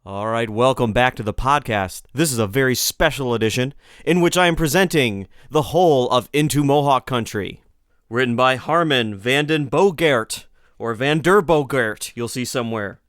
All right, welcome back to the podcast. This is a very special edition in which I am presenting the whole of Into Mohawk Country. Written by Harmen Vanden Bogaert, or Vander Bogaert, you'll see somewhere.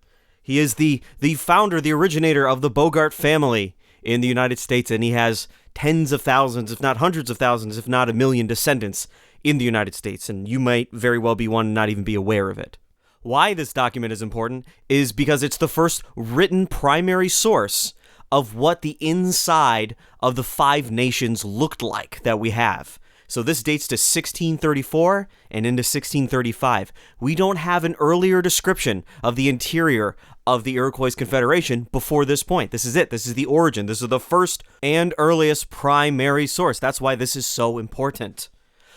He is the founder, the originator of the Bogaert family in the United States, and he has tens of thousands, if not hundreds of thousands, if not a million descendants in the United States, and you might very well be one and not even be aware of it. Why this document is important is because it's the first written primary source of what the inside of the five nations looked like that we have. So this dates to 1634 and into 1635. We don't have an earlier description of the interior of the Iroquois Confederation before this point. This is it. This is the origin. This is the first and earliest primary source. That's why this is so important.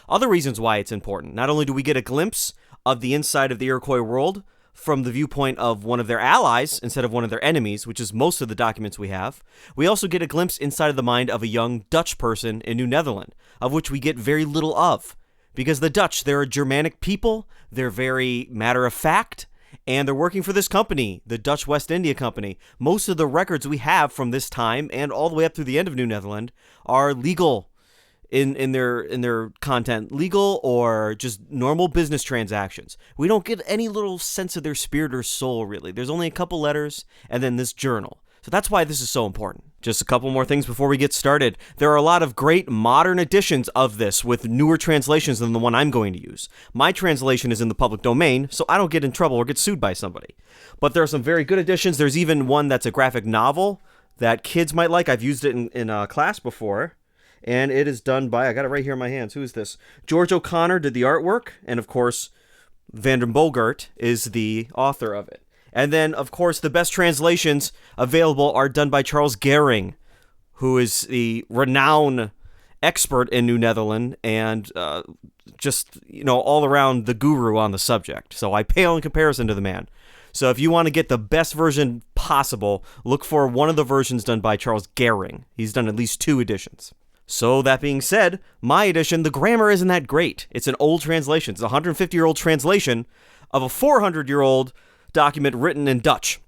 Other reasons why it's important. Not only do we get a glimpse of the inside of the Iroquois world from the viewpoint of one of their allies instead of one of their enemies, which is most of the documents we have, we also get a glimpse inside of the mind of a young Dutch person in New Netherland, of which we get very little of. Because the Dutch, they're a Germanic people, they're very matter-of-fact, and they're working for this company, the Dutch West India Company. Most of the records we have from this time and all the way up through the end of New Netherland are legal in their content, legal or just normal business transactions. We don't get any little sense of their spirit or soul, really. There's only a couple letters and then this journal. So that's why this is so important. Just a couple more things before we get started. There are a lot of great modern editions of this with newer translations than the one I'm going to use. My translation is in the public domain, so I don't get in trouble or get sued by somebody. But there are some very good editions. There's even one that's a graphic novel that kids might like. I've used it in class before. And it is done by, I got it right here in my hands. Who is this? George O'Connor did the artwork. And of course, Vander Bogaert is the author of it. And then, of course, the best translations available are done by Charles Gehring, who is the renowned expert in New Netherland and just, all around the guru on the subject. So I pale in comparison to the man. So if you want to get the best version possible, look for one of the versions done by Charles Gehring. He's done at least 2 editions. So that being said, my edition, the grammar isn't that great. It's an old translation. It's a 150-year-old translation of a 400-year-old document written in Dutch.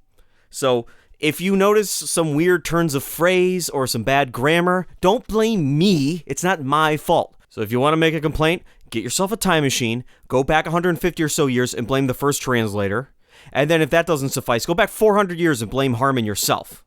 So if you notice some weird turns of phrase or some bad grammar, don't blame me. It's not my fault. So if you want to make a complaint, get yourself a time machine, go back 150 or so years and blame the first translator. And then if that doesn't suffice, go back 400 years and blame Harmen yourself.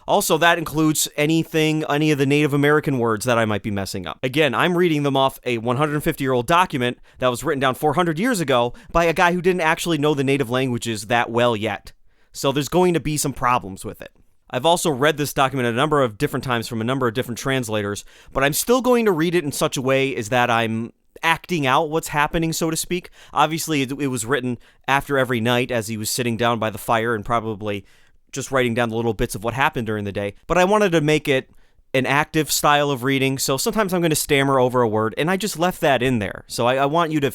Also, that includes any of the Native American words that I might be messing up. Again, I'm reading them off a 150-year-old document that was written down 400 years ago by a guy who didn't actually know the native languages that well yet. So there's going to be some problems with it. I've also read this document a number of different times from a number of different translators, but I'm still going to read it in such a way as that I'm acting out what's happening, so to speak. Obviously, it was written after every night as he was sitting down by the fire and probably just writing down the little bits of what happened during the day. But I wanted to make it an active style of reading, so sometimes I'm going to stammer over a word, and I just left that in there. So I want you to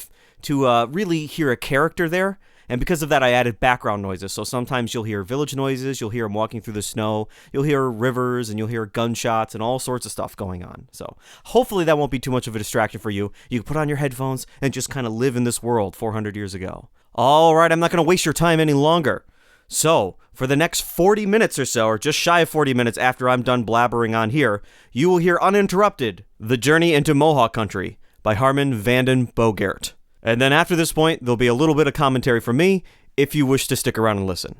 really hear a character there, and because of that, I added background noises. So sometimes you'll hear village noises, you'll hear them walking through the snow, you'll hear rivers, and you'll hear gunshots, and all sorts of stuff going on. So hopefully that won't be too much of a distraction for you. You can put on your headphones and just kind of live in this world 400 years ago. All right, I'm not going to waste your time any longer. So, for the next 40 minutes or so, or just shy of 40 minutes after I'm done blabbering on here, you will hear uninterrupted The Journey into Mohawk Country by Harmen Vanden Bogaert. And then after this point, there'll be a little bit of commentary from me, if you wish to stick around and listen.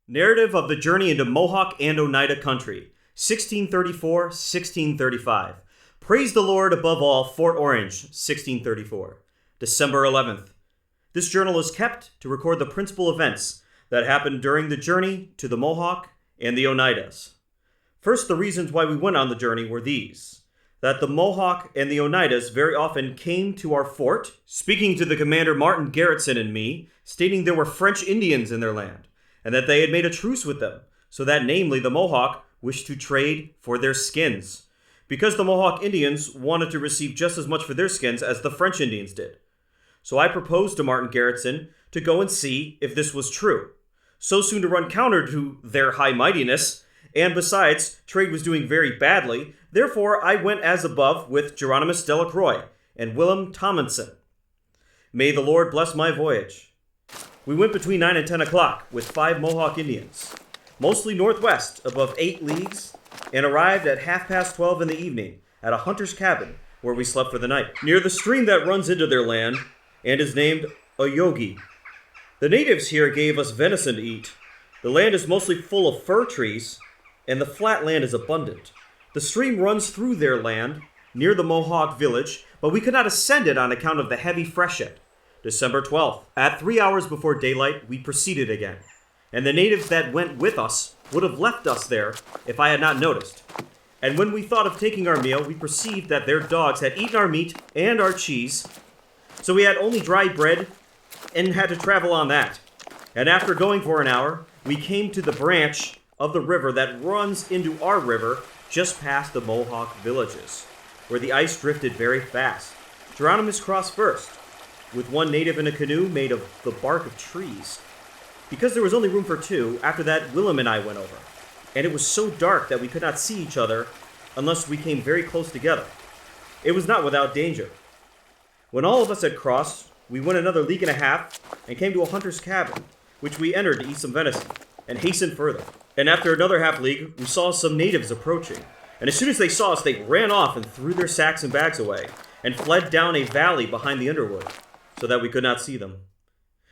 Narrative of the Journey into Mohawk and Oneida Country, 1634-1635. Praise the Lord above all, Fort Orange, 1634. December 11th. This journal is kept to record the principal events that happened during the journey to the Mohawk and the Oneidas. First, the reasons why we went on the journey were these: that the Mohawk and the Oneidas very often came to our fort, speaking to the commander Martin Garretson and me, stating there were French Indians in their land, and that they had made a truce with them, so that namely the Mohawk wished to trade for their skins, because the Mohawk Indians wanted to receive just as much for their skins as the French Indians did. So I proposed to Martin Garretson to go and see if this was true, so soon to run counter to their high mightiness, and besides, trade was doing very badly. Therefore, I went as above with Geronimus Delacroix and Willem Tomlinson. May the Lord bless my voyage. We went between 9 and 10 o'clock with 5 Mohawk Indians, mostly northwest above 8 leagues, and arrived at 12:30 in the evening at a hunter's cabin where we slept for the night, near the stream that runs into their land and is named Oyogi. The natives here gave us venison to eat. The land is mostly full of fir trees, and the flat land is abundant. The stream runs through their land, near the Mohawk village, but we could not ascend it on account of the heavy freshet. December 12th. At 3 hours before daylight, we proceeded again, and the natives that went with us would have left us there if I had not noticed. And when we thought of taking our meal, we perceived that their dogs had eaten our meat and our cheese, so we had only dry bread and had to travel on that. And after going for an hour, we came to the branch of the river that runs into our river just past the Mohawk villages, where the ice drifted very fast. Geronimo's crossed first, with one native in a canoe made of the bark of trees. Because there was only room for 2, after that Willem and I went over, and it was so dark that we could not see each other unless we came very close together. It was not without danger. When all of us had crossed, we went another league and a half and came to a hunter's cabin, which we entered to eat some venison, and hastened further. And after another half league, we saw some natives approaching, and as soon as they saw us, they ran off and threw their sacks and bags away, and fled down a valley behind the underwood, so that we could not see them.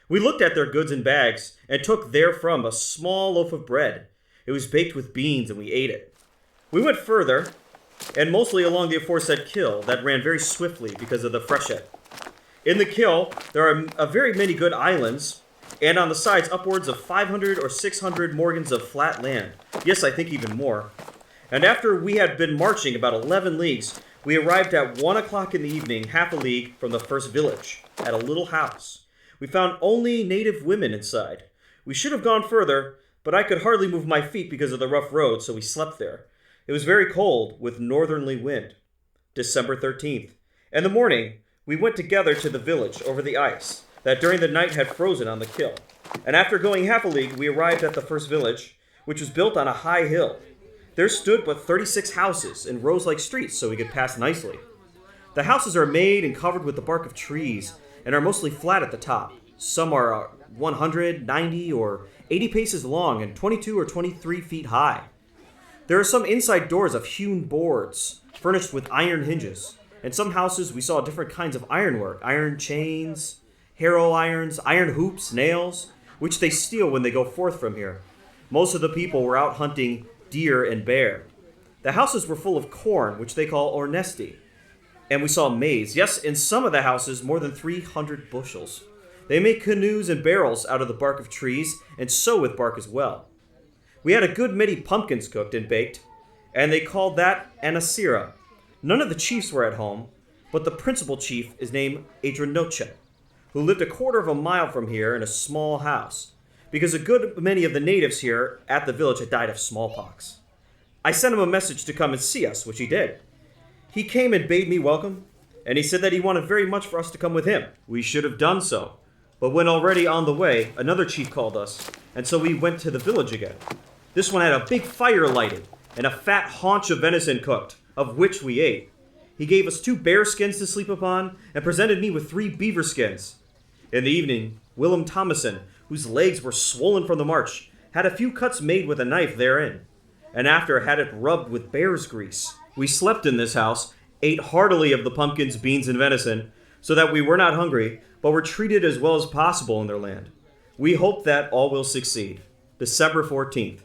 We looked at their goods and bags, and took therefrom a small loaf of bread. It was baked with beans, and we ate it. We went further, and mostly along the aforesaid kill that ran very swiftly because of the freshet. In the kill, there are a very many good islands, and on the sides upwards of 500 or 600 morgens of flat land. Yes, I think even more. And after we had been marching about 11 leagues, we arrived at 1 o'clock in the evening, half a league from the first village, at a little house. We found only native women inside. We should have gone further, but I could hardly move my feet because of the rough road, so we slept there. It was very cold, with northerly wind. December 13th. In the morning, we went together to the village over the ice that during the night had frozen on the kill. And after going half a league, we arrived at the first village, which was built on a high hill. There stood but 36 houses in rows like streets, so we could pass nicely. The houses are made and covered with the bark of trees, and are mostly flat at the top. Some are 100, 90, or 80 paces long and 22 or 23 feet high. There are some inside doors of hewn boards, furnished with iron hinges. In some houses we saw different kinds of ironwork, iron chains, harrow irons, iron hoops, nails, which they steal when they go forth from here. Most of the people were out hunting deer and bear. The houses were full of corn, which they call ornesti, and we saw maize. Yes, in some of the houses, more than 300 bushels. They make canoes and barrels out of the bark of trees, and sew with bark as well. We had a good many pumpkins cooked and baked, and they called that anasira. None of the chiefs were at home, but the principal chief is named Adrenoche, who lived a quarter of a mile from here in a small house, because a good many of the natives here at the village had died of smallpox. I sent him a message to come and see us, which he did. He came and bade me welcome, and he said that he wanted very much for us to come with him. We should have done so, but when already on the way, another chief called us, and so we went to the village again. This one had a big fire lighted, and a fat haunch of venison cooked, of which we ate. He gave us 2 bear skins to sleep upon, and presented me with 3 beaver skins. In the evening, Willem Thomason, whose legs were swollen from the march, had a few cuts made with a knife therein, and after had it rubbed with bear's grease. We slept in this house, ate heartily of the pumpkins, beans, and venison, so that we were not hungry, but were treated as well as possible in their land. We hope that all will succeed. December 14th.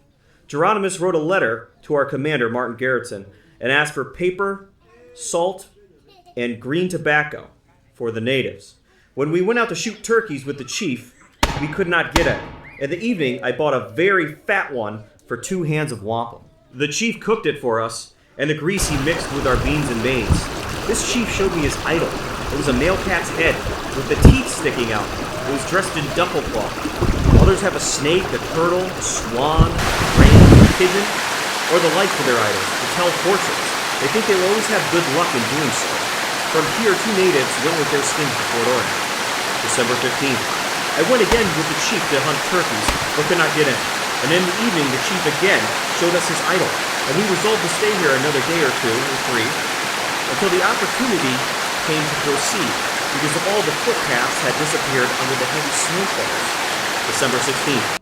Geronimus wrote a letter to our commander, Martin Garretson, and asked for paper, salt, and green tobacco for the natives. When we went out to shoot turkeys with the chief, we could not get it. In the evening, I bought a very fat one for 2 hands of wampum. The chief cooked it for us, and the grease he mixed with our beans and maize. This chief showed me his idol. It was a male cat's head, with the teeth sticking out. It was dressed in duffel cloth. Others have a snake, a turtle, a swan, a crane, a pigeon, or the like for their idols, to tell fortunes. They think they will always have good luck in doing so. From here, 2 natives went with their skins to Fort Orange. December 15th. I went again with the chief to hunt turkeys, but could not get in. And in the evening, the chief again showed us his idol, and we resolved to stay here another day or 2 or 3, until the opportunity came to proceed, because of all the footpaths had disappeared under the heavy snowfalls. December 16th.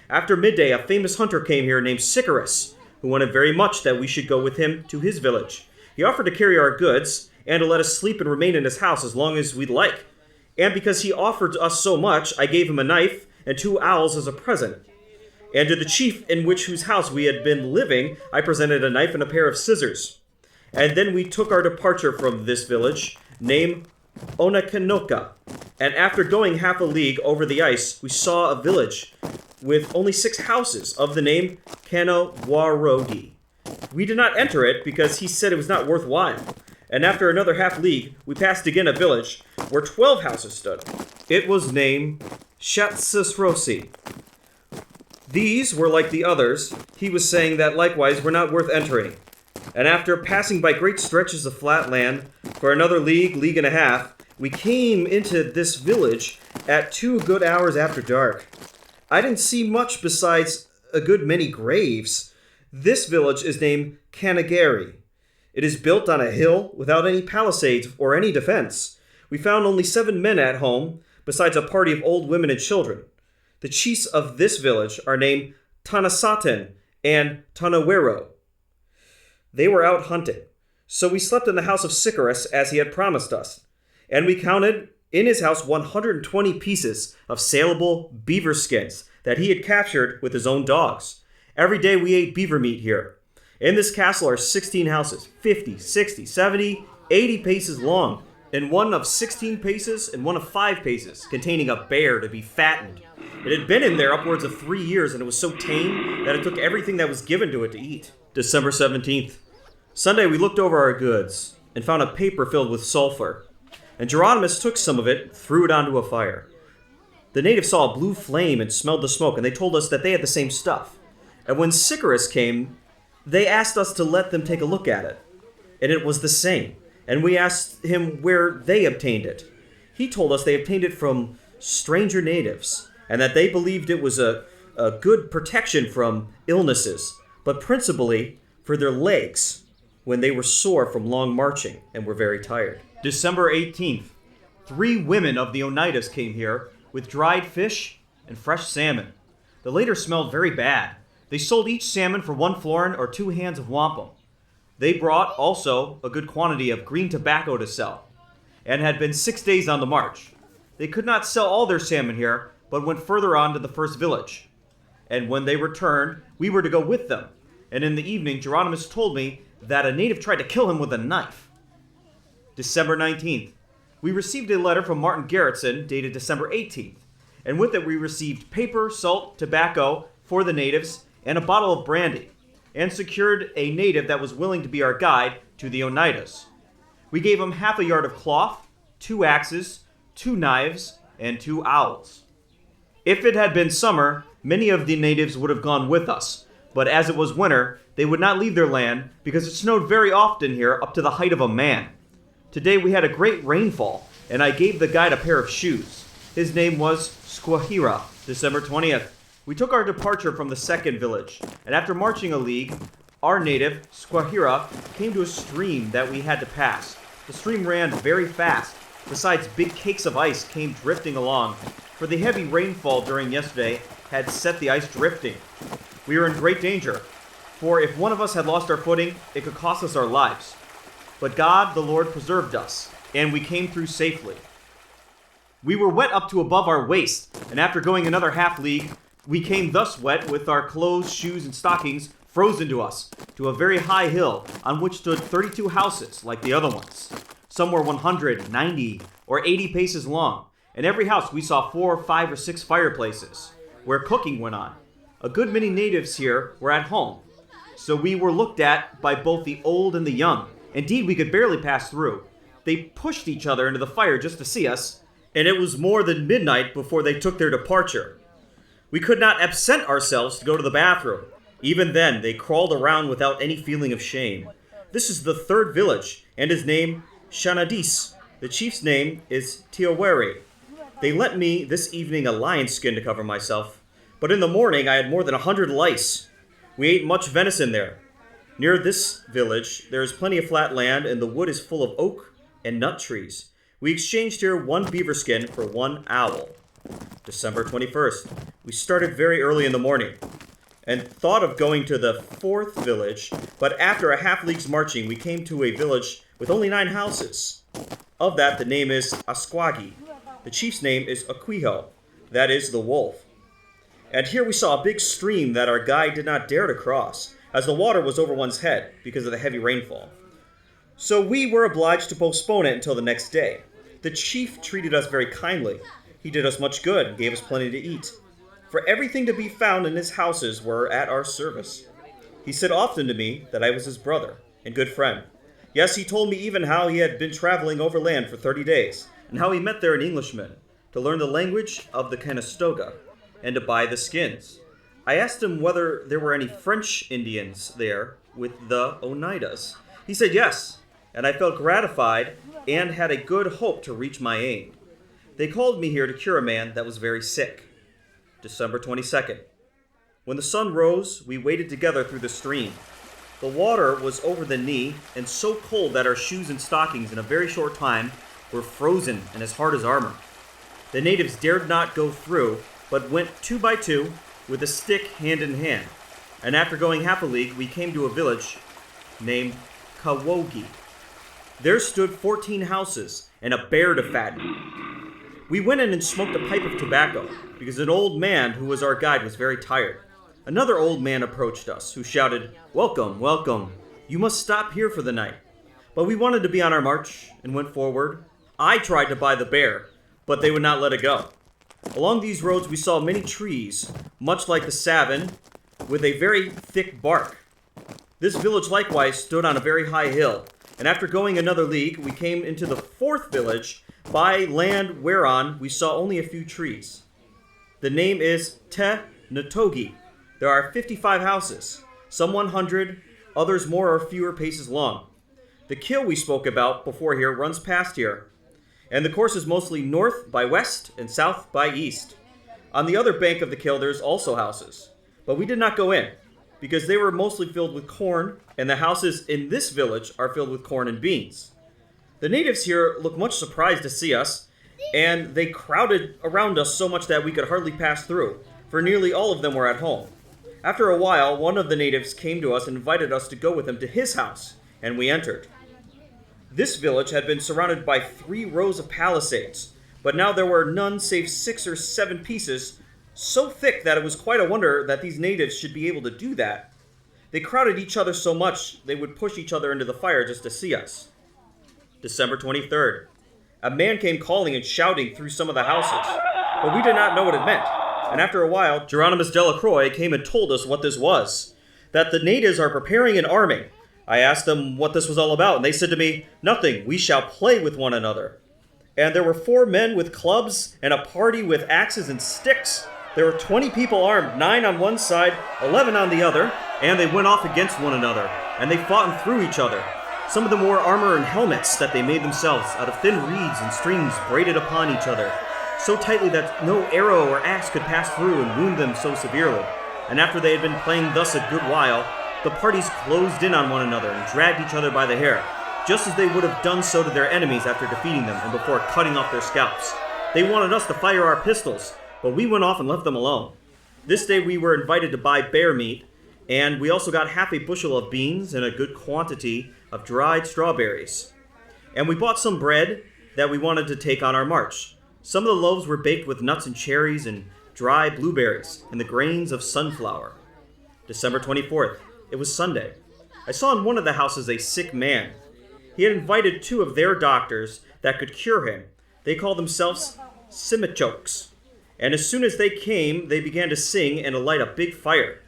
After midday, a famous hunter came here named Sycharis, who wanted very much that we should go with him to his village. He offered to carry our goods and to let us sleep and remain in his house as long as we'd like. And because he offered us so much, I gave him a knife and 2 owls as a present. And to the chief in whose house we had been living, I presented a knife and a pair of scissors. And then we took our departure from this village, named Onekanoka. And after going half a league over the ice, we saw a village with only 6 houses of the name Kanawarodi. We did not enter it because he said it was not worthwhile. And after another half league, we passed again a village where 12 houses stood. It was named Shatsasrosi. These were like the others. He was saying that likewise were not worth entering. And after passing by great stretches of flat land for another league and a half, we came into this village at 2 good hours after dark. I didn't see much besides a good many graves. This village is named Kanagari. It is built on a hill without any palisades or any defense. We found only 7 men at home, besides a party of old women and children. The chiefs of this village are named Tanasaten and Tanawero. They were out hunting. So we slept in the house of Sycharis as he had promised us. And we counted in his house 120 pieces of saleable beaver skins that he had captured with his own dogs. Every day we ate beaver meat here. In this castle are 16 houses, 50, 60, 70, 80 paces long, and one of 16 paces and one of 5 paces, containing a bear to be fattened. It had been in there upwards of 3 years, and it was so tame that it took everything that was given to it to eat. December 17th. Sunday we looked over our goods and found a paper filled with sulfur. And Geronimus took some of it, threw it onto a fire. The natives saw a blue flame and smelled the smoke, and they told us that they had the same stuff. And when Sycharis came, they asked us to let them take a look at it. And it was the same. And we asked him where they obtained it. He told us they obtained it from stranger natives, and that they believed it was a good protection from illnesses, but principally for their legs when they were sore from long marching and were very tired. December 18th. 3 women of the Oneidas came here with dried fish and fresh salmon. The latter smelled very bad. They sold each salmon for 1 florin or 2 hands of wampum. They brought also a good quantity of green tobacco to sell, and had been 6 days on the march. They could not sell all their salmon here, but went further on to the first village. And when they returned, we were to go with them. And in the evening, Geronimus told me that a native tried to kill him with a knife. December 19th. We received a letter from Martin Garretson, dated December 18th. And with it we received paper, salt, tobacco for the natives, and a bottle of brandy, and secured a native that was willing to be our guide to the Oneidas. We gave him half a yard of cloth, 2 axes, 2 knives, and 2 owls. If it had been summer, many of the natives would have gone with us, but as it was winter, they would not leave their land because it snowed very often here up to the height of a man. Today we had a great rainfall, and I gave the guide a pair of shoes. His name was Squahira. December 20th. We took our departure from the second village, and after marching a league, our native, Squahira, came to a stream that we had to pass. The stream ran very fast. Besides, big cakes of ice came drifting along, for the heavy rainfall during yesterday had set the ice drifting. We were in great danger, for if one of us had lost our footing, it could cost us our lives. But God, the Lord, preserved us, and we came through safely. We were wet up to above our waist, and after going another half league, we came thus wet with our clothes, shoes, and stockings frozen to us, to a very high hill, on which stood 32 houses, like the other ones. Some were 100, 90, or 80 paces long. In every house we saw 4, 5, or 6 fireplaces, where cooking went on. A good many natives here were at home, so we were looked at by both the old and the young. Indeed, we could barely pass through. They pushed each other into the fire just to see us, and it was more than midnight before they took their departure. We could not absent ourselves to go to the bathroom. Even then, they crawled around without any feeling of shame. This is the 3rd village, and is named Shanadis. The chief's name is Tiaweri. They lent me this evening a lion skin to cover myself, but in the morning I had more than 100 lice. We ate much venison there. Near this village, there is plenty of flat land, and the wood is full of oak and nut trees. We exchanged here 1 beaver skin for 1 owl. December 21st. We started very early in the morning and thought of going to the fourth village, but after a half league's marching, we came to a village with only 9 houses. Of that, the name is Asquagi. The chief's name is Aquiho, that is the wolf. And here we saw a big stream that our guide did not dare to cross, as the water was over one's head because of the heavy rainfall. So we were obliged to postpone it until the next day. The chief treated us very kindly. He did us much good and gave us plenty to eat. For everything to be found in his houses were at our service. He said often to me that I was his brother and good friend. Yes, he told me even how he had been traveling overland for 30 days, and how he met there an Englishman to learn the language of the Conestoga and to buy the skins. I asked him whether there were any French Indians there with the Oneidas. He said yes, and I felt gratified and had a good hope to reach my aim. They called me here to cure a man that was very sick. December 22nd. When the sun rose, we waded together through the stream. The water was over the knee and so cold that our shoes and stockings in a very short time were frozen and as hard as armor. The natives dared not go through, but went 2 by 2 with a stick hand in hand. And after going half a league, we came to a village named Kawogi. There stood 14 houses and a bear to fatten. We went in and smoked a pipe of tobacco, because an old man who was our guide was very tired. Another old man approached us, who shouted, "Welcome, welcome. You must stop here for the night." But we wanted to be on our march and went forward. I tried to buy the bear, but they would not let it go. Along these roads we saw many trees, much like the savin, with a very thick bark. This village likewise stood on a very high hill, and after going another league, we came into the fourth village by land whereon we saw only a few trees. The name is Te Natogi. There are 55 houses, some 100, others more or fewer paces long. The kill we spoke about before here runs past here, and the course is mostly north by west and south by east. On the other bank of the kill there's also houses, but we did not go in, because they were mostly filled with corn, and the houses in this village are filled with corn and beans. The natives here looked much surprised to see us, and they crowded around us so much that we could hardly pass through, for nearly all of them were at home. After a while, one of the natives came to us and invited us to go with him to his house, and we entered. This village had been surrounded by 3 rows of palisades, but now there were none save 6 or 7 pieces, so thick that it was quite a wonder that these natives should be able to do that. They crowded each other so much they would push each other into the fire just to see us. December 23rd. A man came calling and shouting through some of the houses, but we did not know what it meant. And after a while, Geronimus Delacroix came and told us what this was, that the natives are preparing and arming. I asked them what this was all about, and they said to me, "Nothing, we shall play with one another." And there were 4 men with clubs and a party with axes and sticks. There were 20 people armed, 9 on one side, 11 on the other, and they went off against one another, and they fought and threw each other. Some of them wore armor and helmets that they made themselves out of thin reeds and strings braided upon each other, so tightly that no arrow or axe could pass through and wound them so severely. And after they had been playing thus a good while, the parties closed in on one another and dragged each other by the hair, just as they would have done so to their enemies after defeating them and before cutting off their scalps. They wanted us to fire our pistols, but we went off and left them alone. This day we were invited to buy bear meat, and we also got half a bushel of beans and a good quantity of dried strawberries. And we bought some bread that we wanted to take on our march. Some of the loaves were baked with nuts and cherries and dry blueberries and the grains of sunflower. December 24th. It was Sunday. I saw in one of the houses a sick man. He had invited 2 of their doctors that could cure him. They called themselves Simichokes. And as soon as they came, they began to sing and to light a big fire.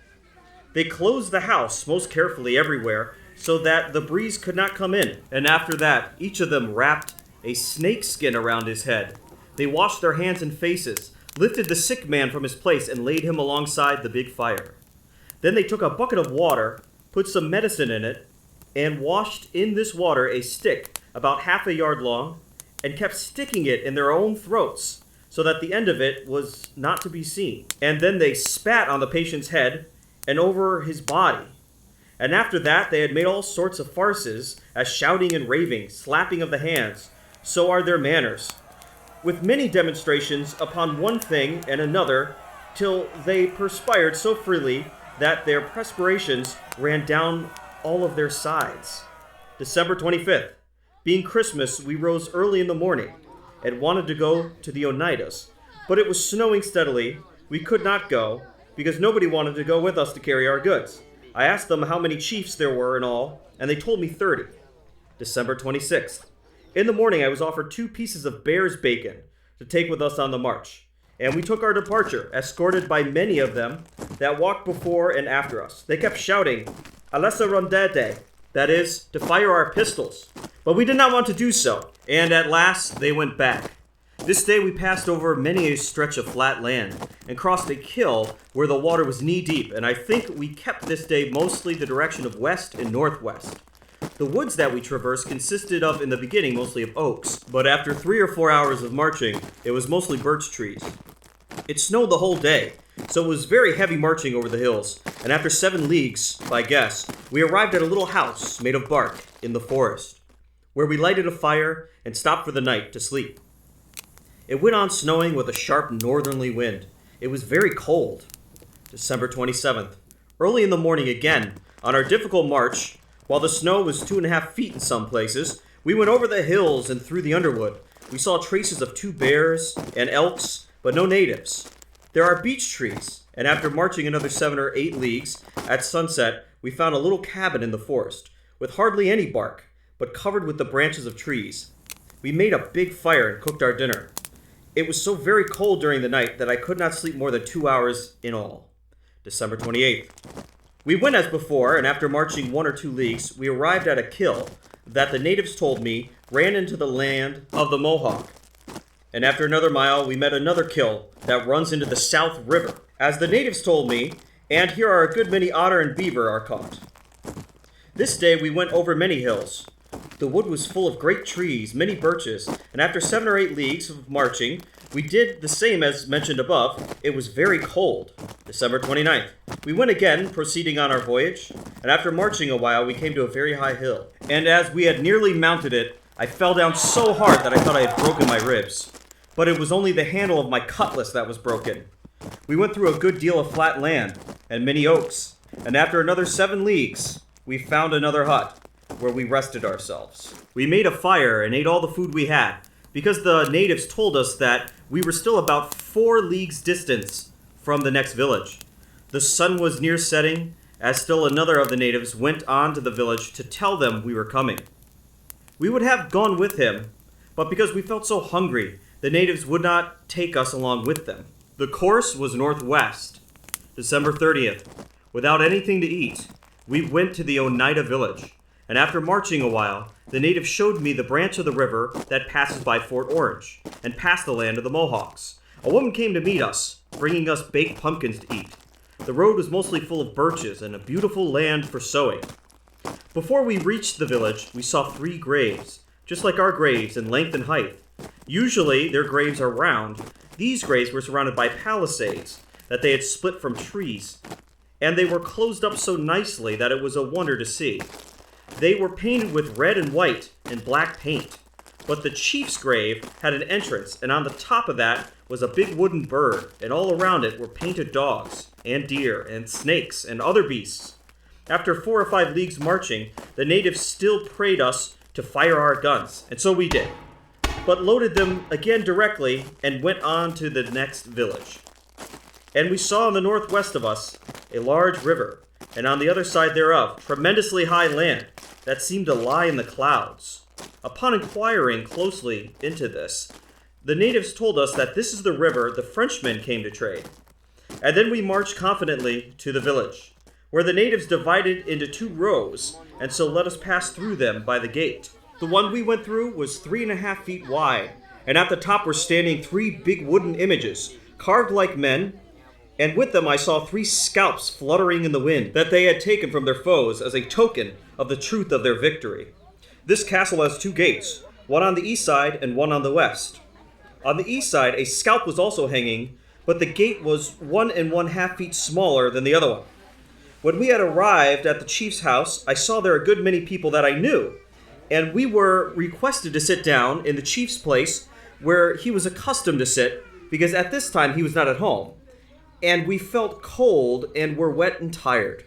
They closed the house most carefully everywhere so that the breeze could not come in. And after that, each of them wrapped a snake skin around his head. They washed their hands and faces, lifted the sick man from his place, and laid him alongside the big fire. Then they took a bucket of water, put some medicine in it, and washed in this water a stick about half a yard long, and kept sticking it in their own throats, so that the end of it was not to be seen. And then they spat on the patient's head and over his body. And after that they had made all sorts of farces, as shouting and raving, slapping of the hands. So are their manners. with many demonstrations upon one thing and another, till they perspired so freely that their perspirations ran down all of their sides. December 25th. Being Christmas, we rose early in the morning and wanted to go to the Oneidas, but it was snowing steadily. We could not go, because nobody wanted to go with us to carry our goods. I asked them how many chiefs there were in all, and they told me 30. December 26th. In the morning, I was offered 2 pieces of bear's bacon to take with us on the march, and we took our departure, escorted by many of them that walked before and after us. They kept shouting, "Alessa rondete," that is, to fire our pistols. But we did not want to do so, and at last they went back. This day we passed over many a stretch of flat land and crossed a kill where the water was knee-deep, and I think we kept this day mostly the direction of west and northwest. The woods that we traversed consisted of, in the beginning, mostly of oaks, but after 3 or 4 hours of marching, it was mostly birch trees. It snowed the whole day, so it was very heavy marching over the hills, and after 7 leagues, by guess, we arrived at a little house made of bark in the forest, where we lighted a fire and stopped for the night to sleep. It went on snowing with a sharp northerly wind. It was very cold. December 27th. Early in the morning again, on our difficult march, while the snow was 2.5 feet in some places, we went over the hills and through the underwood. We saw traces of 2 bears and elks, but no natives. There are beech trees, and after marching another 7 or 8 leagues, at sunset, we found a little cabin in the forest, with hardly any bark, but covered with the branches of trees. We made a big fire and cooked our dinner. It was so very cold during the night that I could not sleep more than 2 hours in all. December 28th. We went as before, and after marching 1 or 2 leagues, we arrived at a kill that the natives told me ran into the land of the Mohawk. And after another mile, we met another kill that runs into the South River, as the natives told me, and here are a good many otter and beaver are caught. This day we went over many hills. The wood was full of great trees, many birches, and after 7 or 8 leagues of marching, we did the same as mentioned above. It was very cold. December 29th. We went again, proceeding on our voyage, and after marching a while, we came to a very high hill. And as we had nearly mounted it, I fell down so hard that I thought I had broken my ribs. But it was only the handle of my cutlass that was broken. We went through a good deal of flat land, and many oaks, and after another 7 leagues, we found another hut, where we rested ourselves. We made a fire and ate all the food we had, because the natives told us that we were still about 4 leagues distance from the next village. The sun was near setting, as still another of the natives went on to the village to tell them we were coming. We would have gone with him, but because we felt so hungry, the natives would not take us along with them. The course was northwest. December 30th. Without anything to eat, we went to the Oneida village. And after marching a while, the native showed me the branch of the river that passes by Fort Orange, and past the land of the Mohawks. A woman came to meet us, bringing us baked pumpkins to eat. The road was mostly full of birches and a beautiful land for sowing. Before we reached the village, we saw 3 graves, just like our graves in length and height. Usually, their graves are round. These graves were surrounded by palisades that they had split from trees, and they were closed up so nicely that it was a wonder to see. They were painted with red and white and black paint, but the chief's grave had an entrance, and on the top of that was a big wooden bird, and all around it were painted dogs, and deer, and snakes, and other beasts. After 4 or 5 leagues marching, the natives still prayed us to fire our guns, and so we did, but loaded them again directly and went on to the next village. And we saw on the northwest of us a large river, and on the other side thereof tremendously high land that seemed to lie in the clouds. Upon inquiring closely into this, the natives told us that this is the river the Frenchmen came to trade. And then we marched confidently to the village, where the natives divided into 2 rows, and so let us pass through them by the gate. The one we went through was 3.5 feet wide, and at the top were standing 3 big wooden images, carved like men, and with them I saw 3 scalps fluttering in the wind that they had taken from their foes as a token of the truth of their victory. This castle has 2 gates, one on the east side and one on the west. On the east side, a scalp was also hanging, but the gate was 1.5 feet smaller than the other one. When we had arrived at the chief's house, I saw there a good many people that I knew, and we were requested to sit down in the chief's place, where he was accustomed to sit, because at this time he was not at home, and we felt cold and were wet and tired.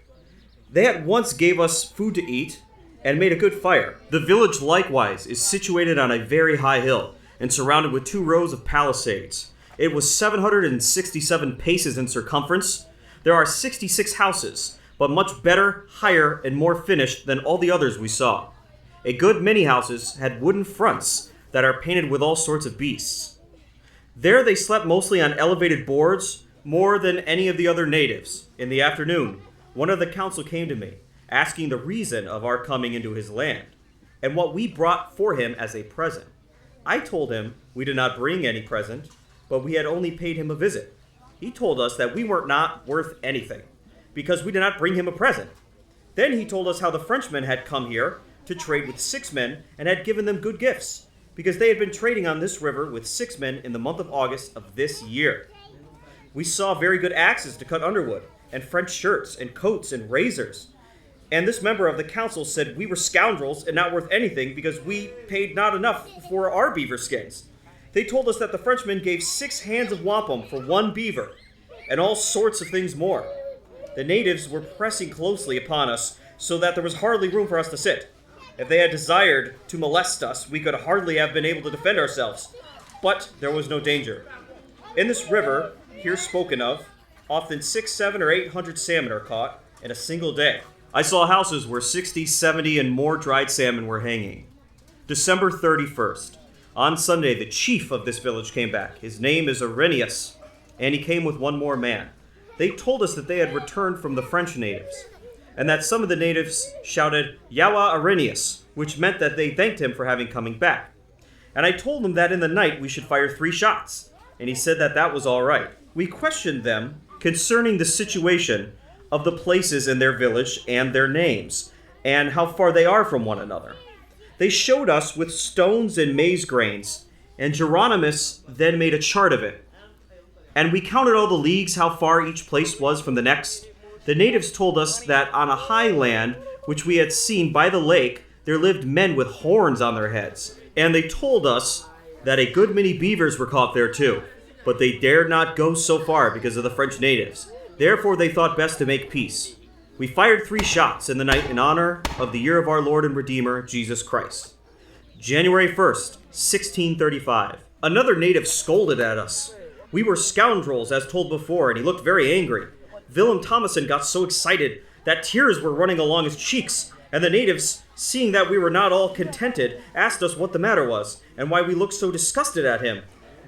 They at once gave us food to eat and made a good fire. The village likewise is situated on a very high hill and surrounded with 2 rows of palisades. It was 767 paces in circumference. There are 66 houses, but much better, higher, and more finished than all the others we saw. A good many houses had wooden fronts that are painted with all sorts of beasts. There they slept mostly on elevated boards, more than any of the other natives. In the afternoon, one of the council came to me, asking the reason of our coming into his land, and what we brought for him as a present. I told him we did not bring any present, but we had only paid him a visit. He told us that we were not worth anything, because we did not bring him a present. Then he told us how the Frenchmen had come here to trade with 6 men and had given them good gifts, because they had been trading on this river with 6 men in the month of August of this year. We saw very good axes to cut underwood, and French shirts, and coats, and razors. And this member of the council said we were scoundrels and not worth anything because we paid not enough for our beaver skins. They told us that the Frenchmen gave 6 hands of wampum for 1 beaver, and all sorts of things more. The natives were pressing closely upon us, so that there was hardly room for us to sit. If they had desired to molest us, we could hardly have been able to defend ourselves. But there was no danger. In this river, here spoken of, often 600, 700, or 800 salmon are caught in a single day. I saw houses where 60, 70, and more dried salmon were hanging. December 31st. On Sunday, the chief of this village came back. His name is Irenaeus, and he came with 1 more man. They told us that they had returned from the French natives, and that some of the natives shouted, Yawa Irenaeus, which meant that they thanked him for having coming back. And I told them that in the night we should fire 3 shots, and he said that that was all right. We questioned them concerning the situation of the places in their village and their names, and how far they are from one another. They showed us with stones and maize grains, and Geronimus then made a chart of it. And we counted all the leagues, how far each place was from the next. The natives told us that on a high land, which we had seen by the lake, there lived men with horns on their heads. And they told us that a good many beavers were caught there too, but they dared not go so far because of the French natives. Therefore they thought best to make peace. We fired 3 shots in the night in honor of the year of our Lord and Redeemer, Jesus Christ. January 1st, 1635. Another native scolded at us. We were scoundrels, as told before, and he looked very angry. Willem Thomason got so excited that tears were running along his cheeks, and the natives, seeing that we were not all contented, asked us what the matter was, and why we looked so disgusted at him.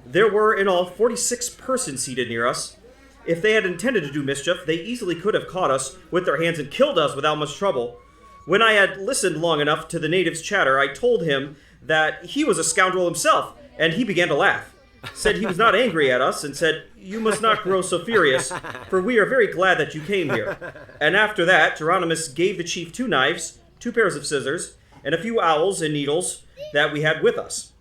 There were in all 46 persons seated near us. If they had intended to do mischief, they easily could have caught us with their hands and killed us without much trouble. When I had listened long enough to the native's chatter, I told him that he was a scoundrel himself, and he began to laugh. Said he was not angry at us, and said, You must not grow so furious, for we are very glad that you came here. And after that, Geronimus gave the chief 2 knives, 2 pairs of scissors, and a few owls and needles that we had with us.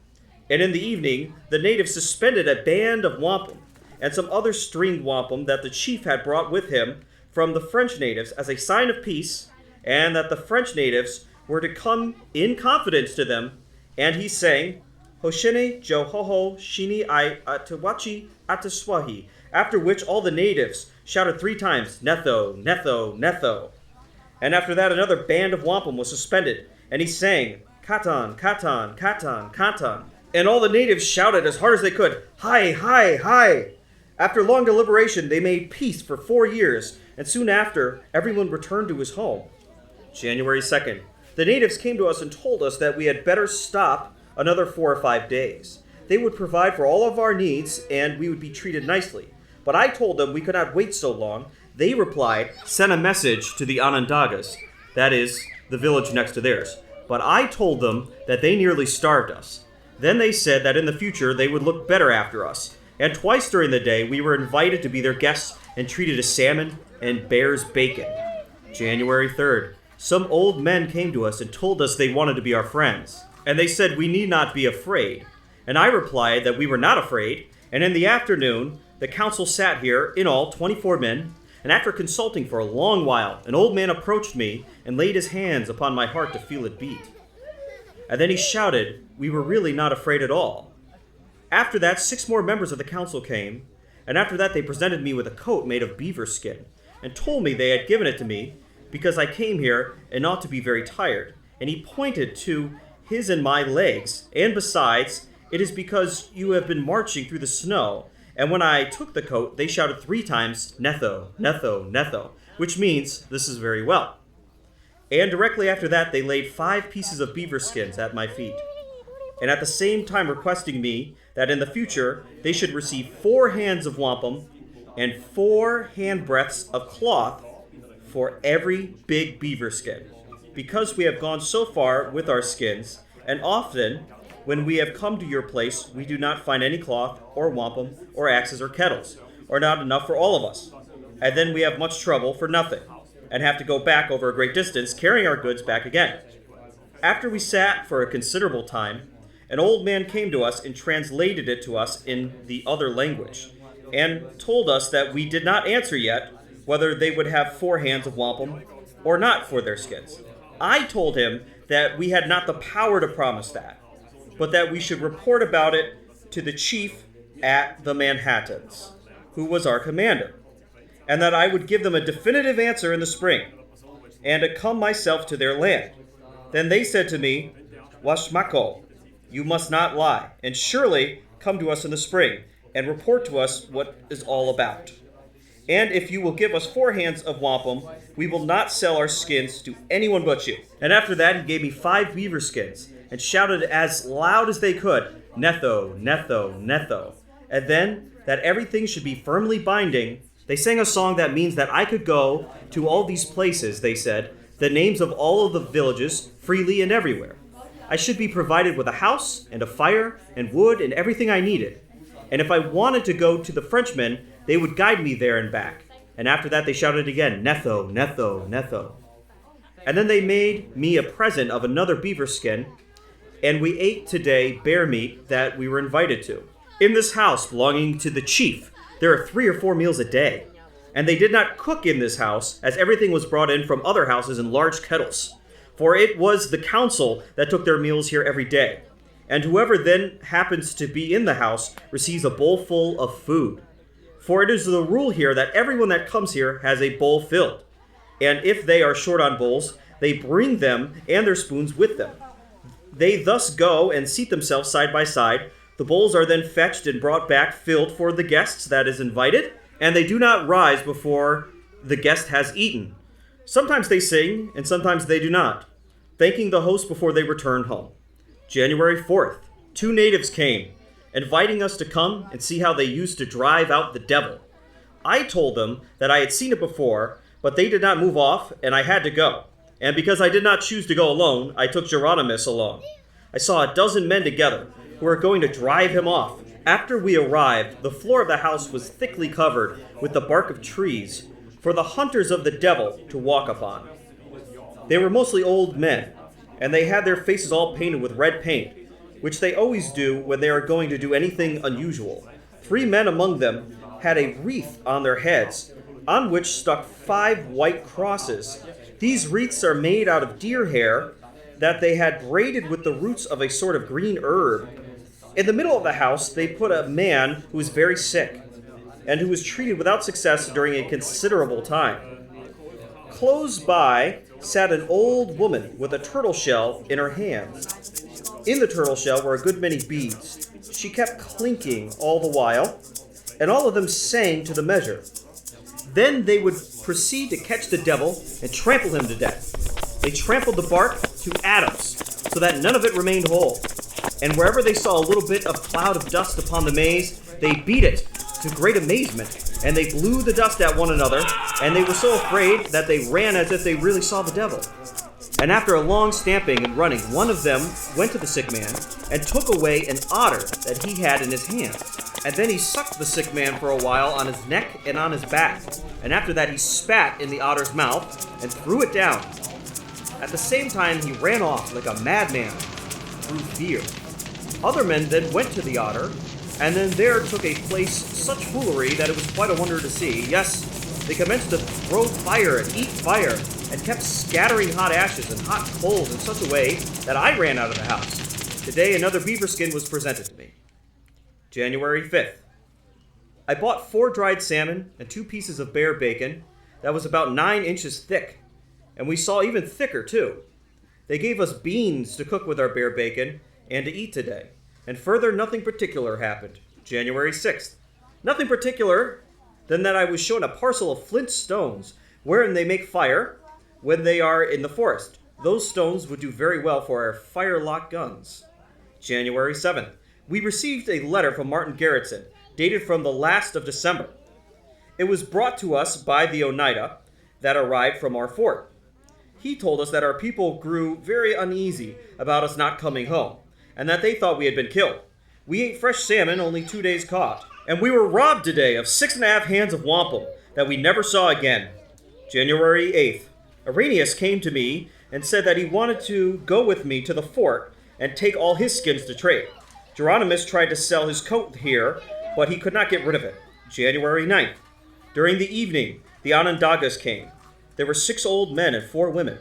And in the evening, the natives suspended a band of wampum, and some other stringed wampum that the chief had brought with him from the French natives as a sign of peace, and that the French natives were to come in confidence to them, and he sang, Hoshine Johoho Shini I Atawachi Ataswahi, after which all the natives shouted 3 times, Netho, Netho, Netho. And after that another band of wampum was suspended, and he sang, Katan, Katan, Katan, Katan. And all the natives shouted as hard as they could, Hi, hi, hi. After long deliberation, they made peace for 4 years, and soon after, everyone returned to his home. January 2nd. The natives came to us and told us that we had better stop another 4 or 5 days. They would provide for all of our needs, and we would be treated nicely. But I told them we could not wait so long. They replied, Send a message to the Onondagas, that is, the village next to theirs. But I told them that they nearly starved us. Then they said that in the future they would look better after us. And twice during the day, we were invited to be their guests and treated to salmon and bear's bacon. January 3rd. Some old men came to us and told us they wanted to be our friends. And they said we need not be afraid. And I replied that we were not afraid. And in the afternoon, the council sat here, in all 24 men. And after consulting for a long while, an old man approached me and laid his hands upon my heart to feel it beat. And then he shouted, we were really not afraid at all. After that, 6 more members of the council came, and after that they presented me with a coat made of beaver skin, and told me they had given it to me because I came here and ought to be very tired. And he pointed to his and my legs, and besides, it is because you have been marching through the snow. And when I took the coat, they shouted 3 times, Netho, Netho, Netho, which means, this is very well. And directly after that, they laid 5 pieces of beaver skins at my feet, and at the same time requesting me that in the future they should receive 4 hands of wampum and 4 handbreadths of cloth for every big beaver skin, because we have gone so far with our skins, and often when we have come to your place, we do not find any cloth or wampum or axes or kettles, or not enough for all of us, and then we have much trouble for nothing, and have to go back over a great distance, carrying our goods back again. After we sat for a considerable time, an old man came to us and translated it to us in the other language, and told us that we did not answer yet whether they would have 4 hands of wampum or not for their skins. I told him that we had not the power to promise that, but that we should report about it to the chief at the Manhattans, who was our commander, and that I would give them a definitive answer in the spring, and to come myself to their land. Then they said to me, Washmako, you must not lie, and surely come to us in the spring, and report to us what is all about. And if you will give us 4 hands of wampum, we will not sell our skins to anyone but you. And after that he gave me 5 beaver skins, and shouted as loud as they could, Netho, Netho, Netho. And then, that everything should be firmly binding, they sang a song that means that I could go to all these places, they said, the names of all of the villages, freely and everywhere. I should be provided with a house, and a fire, and wood, and everything I needed. And if I wanted to go to the Frenchmen, they would guide me there and back. And after that they shouted again, Netho, Netho, Netho. And then they made me a present of another beaver skin, and we ate today bear meat that we were invited to. In this house belonging to the chief, there are 3 or 4 meals a day. And they did not cook in this house, as everything was brought in from other houses in large kettles. For it was the council that took their meals here every day. And whoever then happens to be in the house receives a bowl full of food. For it is the rule here that everyone that comes here has a bowl filled. And if they are short on bowls, they bring them and their spoons with them. They thus go and seat themselves side by side. The bowls are then fetched and brought back filled for the guests that is invited, and they do not rise before the guest has eaten. Sometimes they sing, and sometimes they do not, thanking the host before they return home. January 4th, 2 natives came, inviting us to come and see how they used to drive out the devil. I told them that I had seen it before, but they did not move off, and I had to go. And because I did not choose to go alone, I took Geronimus along. I saw a dozen men together who were going to drive him off. After we arrived, the floor of the house was thickly covered with the bark of trees for the hunters of the devil to walk upon. They were mostly old men, and they had their faces all painted with red paint, which they always do when they are going to do anything unusual. 3 men among them had a wreath on their heads, on which stuck 5 white crosses. These wreaths are made out of deer hair that they had braided with the roots of a sort of green herb. In the middle of the house, they put a man who was very sick, and who was treated without success during a considerable time. Close by sat an old woman with a turtle shell in her hand. In the turtle shell were a good many beads. She kept clinking all the while, and all of them sang to the measure. Then they would proceed to catch the devil and trample him to death. They trampled the bark to atoms, so that none of it remained whole. And wherever they saw a little bit of cloud of dust upon the maize, they beat it to great amazement, and they blew the dust at one another, and they were so afraid that they ran as if they really saw the devil. And after a long stamping and running, one of them went to the sick man and took away an otter that he had in his hand. And then he sucked the sick man for a while on his neck and on his back. And after that he spat in the otter's mouth and threw it down. At the same time he ran off like a madman through fear. Other men then went to the otter, and then there took a place such foolery that it was quite a wonder to see. Yes, they commenced to throw fire and eat fire, and kept scattering hot ashes and hot coals in such a way that I ran out of the house. Today another beaver skin was presented to me. January 5th. I bought 4 dried salmon and 2 pieces of bear bacon that was about 9 inches thick, and we saw even thicker too. They gave us beans to cook with our bear bacon and to eat today. And further, nothing particular happened. January 6th. Nothing particular than that I was shown a parcel of flint stones wherein they make fire when they are in the forest. Those stones would do very well for our firelock guns. January 7th. We received a letter from Martin Garretson, dated from the last of December. It was brought to us by the Oneida that arrived from our fort. He told us that our people grew very uneasy about us not coming home, and that they thought we had been killed. We ate fresh salmon only 2 days caught, and we were robbed today of 6.5 hands of wampum that we never saw again. January 8th. Irenaeus came to me and said that he wanted to go with me to the fort and take all his skins to trade. Geronimus tried to sell his coat here, but he could not get rid of it. January 9th. During the evening, the Onondagas came. There were 6 old men and 4 women.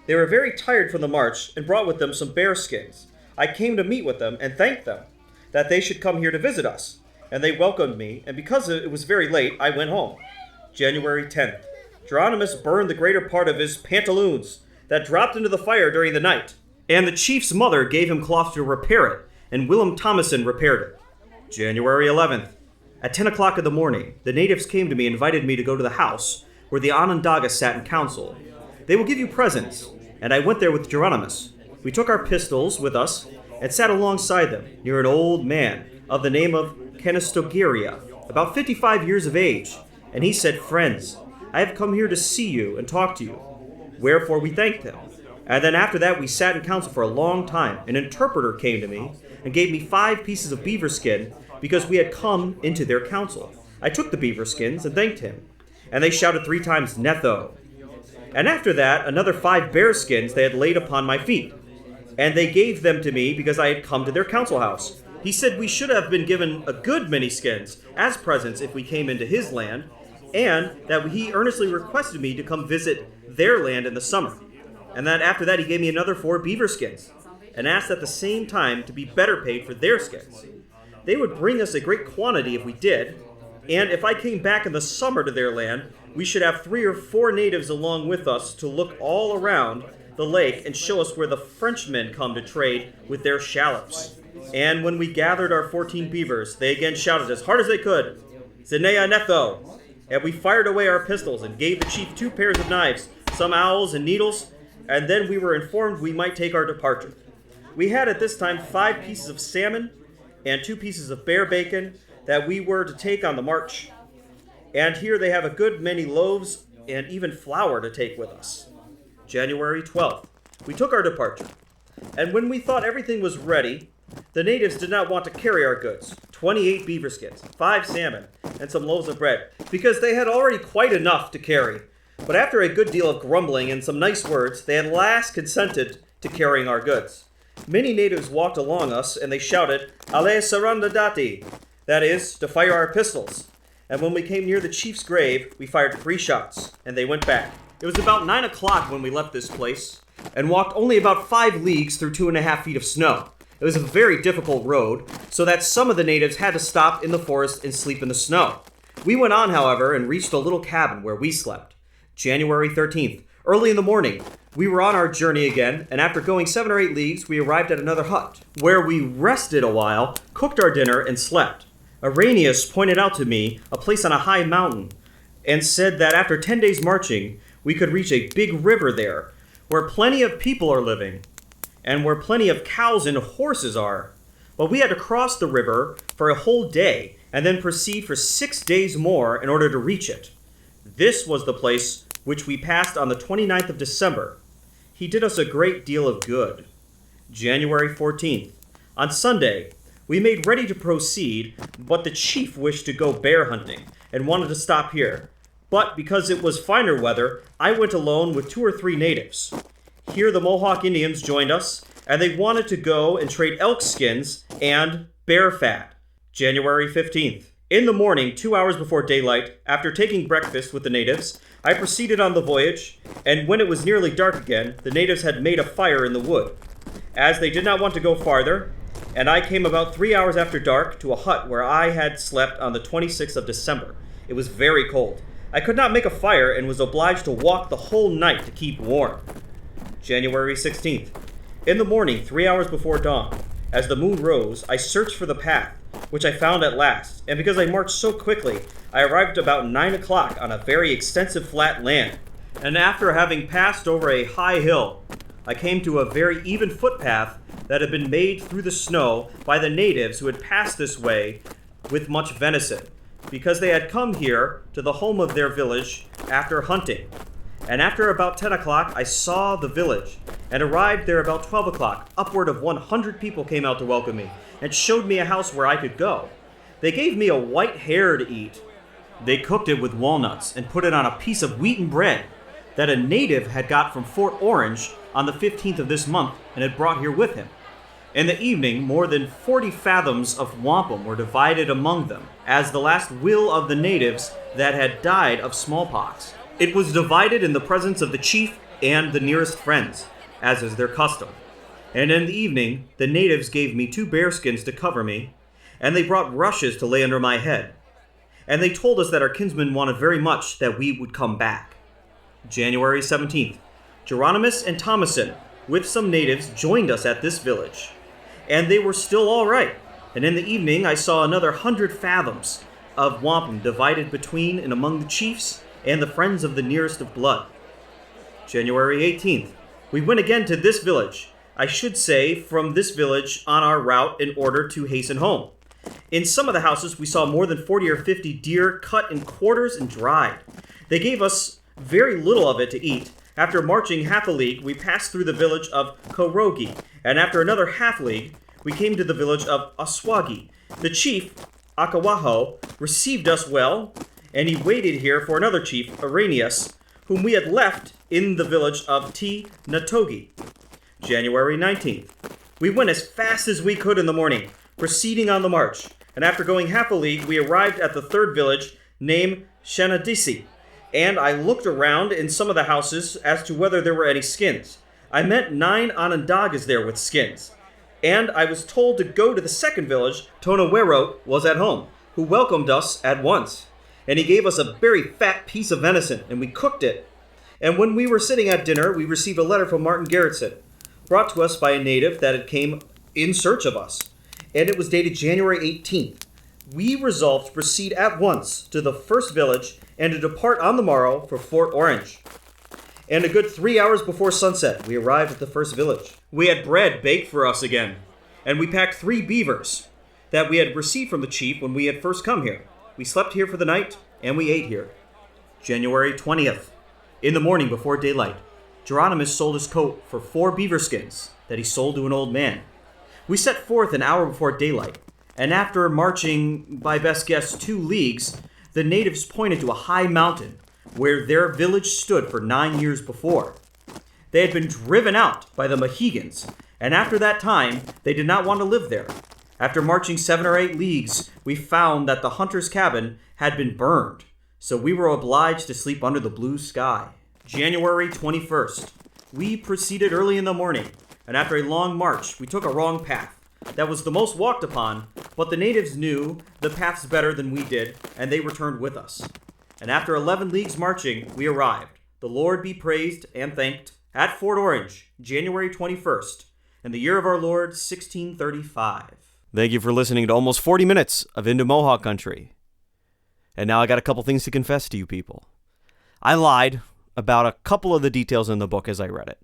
They were very tired from the march and brought with them some bear skins. I came to meet with them and thanked them that they should come here to visit us. And they welcomed me, and because it was very late, I went home. January 10th. Geronimus burned the greater part of his pantaloons that dropped into the fire during the night. And the chief's mother gave him cloth to repair it, and Willem Thomason repaired it. January 11th. At 10 o'clock in the morning, the natives came to me and invited me to go to the house where the Onondagas sat in council. They will give you presents, and I went there with Geronimus. We took our pistols with us and sat alongside them near an old man of the name of Canistogeria, about 55 years of age, and he said, "Friends, I have come here to see you and talk to you." Wherefore we thanked him. And then after that we sat in council for a long time. An interpreter came to me and gave me 5 pieces of beaver skin because we had come into their council. I took the beaver skins and thanked him. And they shouted 3 times, "Netho." And after that, another 5 bear skins they had laid upon my feet. And they gave them to me because I had come to their council house. He said we should have been given a good many skins as presents if we came into his land, and that he earnestly requested me to come visit their land in the summer. And that after that he gave me another 4 beaver skins, and asked at the same time to be better paid for their skins. They would bring us a great quantity if we did, and if I came back in the summer to their land, we should have 3 or 4 natives along with us to look all around the lake and show us where the Frenchmen come to trade with their shallops. And when we gathered our 14 beavers, they again shouted as hard as they could, "Zenea Netho!" And we fired away our pistols and gave the chief 2 pairs of knives, some owls and needles, and then we were informed we might take our departure. We had at this time 5 pieces of salmon and 2 pieces of bear bacon that we were to take on the march. And here they have a good many loaves and even flour to take with us. January 12th. We took our departure. And when we thought everything was ready, the natives did not want to carry our goods, 28 beaver skins, 5 salmon, and some loaves of bread, because they had already quite enough to carry. But after a good deal of grumbling and some nice words, they at last consented to carrying our goods. Many natives walked along us, and they shouted, "Ale sarandadati," that is, to fire our pistols. And when we came near the chief's grave, we fired 3 shots, and they went back. It was about 9 o'clock when we left this place, and walked only about 5 leagues through 2.5 feet of snow. It was a very difficult road, so that some of the natives had to stop in the forest and sleep in the snow. We went on, however, and reached a little cabin where we slept. January 13th. Early in the morning, we were on our journey again, and after going 7 or 8 leagues, we arrived at another hut, where we rested a while, cooked our dinner, and slept. Irenaeus pointed out to me a place on a high mountain, and said that after 10 days marching, we could reach a big river there, where plenty of people are living, and where plenty of cows and horses are. But we had to cross the river for a whole day, and then proceed for 6 days more in order to reach it. This was the place which we passed on the 29th of December. He did us a great deal of good. January 14th. On Sunday, we made ready to proceed, but the chief wished to go bear hunting and wanted to stop here. But because it was finer weather, I went alone with 2 or 3 natives. Here the Mohawk Indians joined us, and they wanted to go and trade elk skins and bear fat. January 15th. In the morning, 2 hours before daylight, after taking breakfast with the natives, I proceeded on the voyage, and when it was nearly dark again, the natives had made a fire in the wood. As they did not want to go farther, and I came about 3 hours after dark to a hut where I had slept on the 26th of December. It was very cold. I could not make a fire and was obliged to walk the whole night to keep warm. January 16th. In the morning, 3 hours before dawn, as the moon rose, I searched for the path, which I found at last, and because I marched so quickly, I arrived about 9 o'clock on a very extensive flat land. And after having passed over a high hill, I came to a very even footpath that had been made through the snow by the natives who had passed this way with much venison, because they had come here to the home of their village after hunting. And after about 10 o'clock, I saw the village, and arrived there about 12 o'clock. Upward of 100 people came out to welcome me, and showed me a house where I could go. They gave me a white hare to eat. They cooked it with walnuts, and put it on a piece of wheaten bread that a native had got from Fort Orange on the 15th of this month, and had brought here with him. In the evening, more than 40 fathoms of wampum were divided among them, as the last will of the natives that had died of smallpox. It was divided in the presence of the chief and the nearest friends, as is their custom. And in the evening, the natives gave me 2 bearskins to cover me, and they brought rushes to lay under my head. And they told us that our kinsmen wanted very much that we would come back. January 17th. Geronimus and Thomason, with some natives, joined us at this village. And they were still all right. And in the evening, I saw another 100 fathoms of wampum divided between and among the chiefs and the friends of the nearest of blood. January 18th. We went again to this village. I should say from this village on our route in order to hasten home. In some of the houses, we saw more than 40 or 50 deer cut in quarters and dried. They gave us very little of it to eat. After marching half a league, we passed through the village of Korogi, and after another half league, we came to the village of Oswagi. The chief, Akawaho, received us well, and he waited here for another chief, Arrhenius, whom we had left in the village of T. Natogi. January 19th. We went as fast as we could in the morning, proceeding on the march, and after going half a league, we arrived at the third village, named Shanadisi, and I looked around in some of the houses as to whether there were any skins. I met 9 Onondagas there with skins, and I was told to go to the second village. Tonawero was at home, who welcomed us at once. And he gave us a very fat piece of venison, and we cooked it. And when we were sitting at dinner, we received a letter from Martin Garretson, brought to us by a native that had came in search of us. And it was dated January 18th. We resolved to proceed at once to the first village and to depart on the morrow for Fort Orange. And a good 3 hours before sunset, we arrived at the first village. We had bread baked for us again, and we packed 3 beavers that we had received from the chief when we had first come here. We slept here for the night, and we ate here. January 20th. In the morning before daylight, Geronimus sold his coat for 4 beaver skins that he sold to an old man. We set forth an hour before daylight, and after marching, by best guess, 2 leagues, the natives pointed to a high mountain where their village stood for 9 years before. They had been driven out by the Mohegans, and after that time, they did not want to live there. After marching 7 or 8 leagues, we found that the hunter's cabin had been burned, so we were obliged to sleep under the blue sky. January 21st. We proceeded early in the morning, and after a long march, we took a wrong path. That was the most walked upon, but the natives knew the paths better than we did, and they returned with us. And after 11 leagues marching, we arrived, the Lord be praised and thanked, at Fort Orange, January 21st, in the year of our Lord, 1635. Thank you for listening to almost 40 minutes of Into Mohawk Country. And now I got a couple things to confess to you people. I lied about a couple of the details in the book as I read it.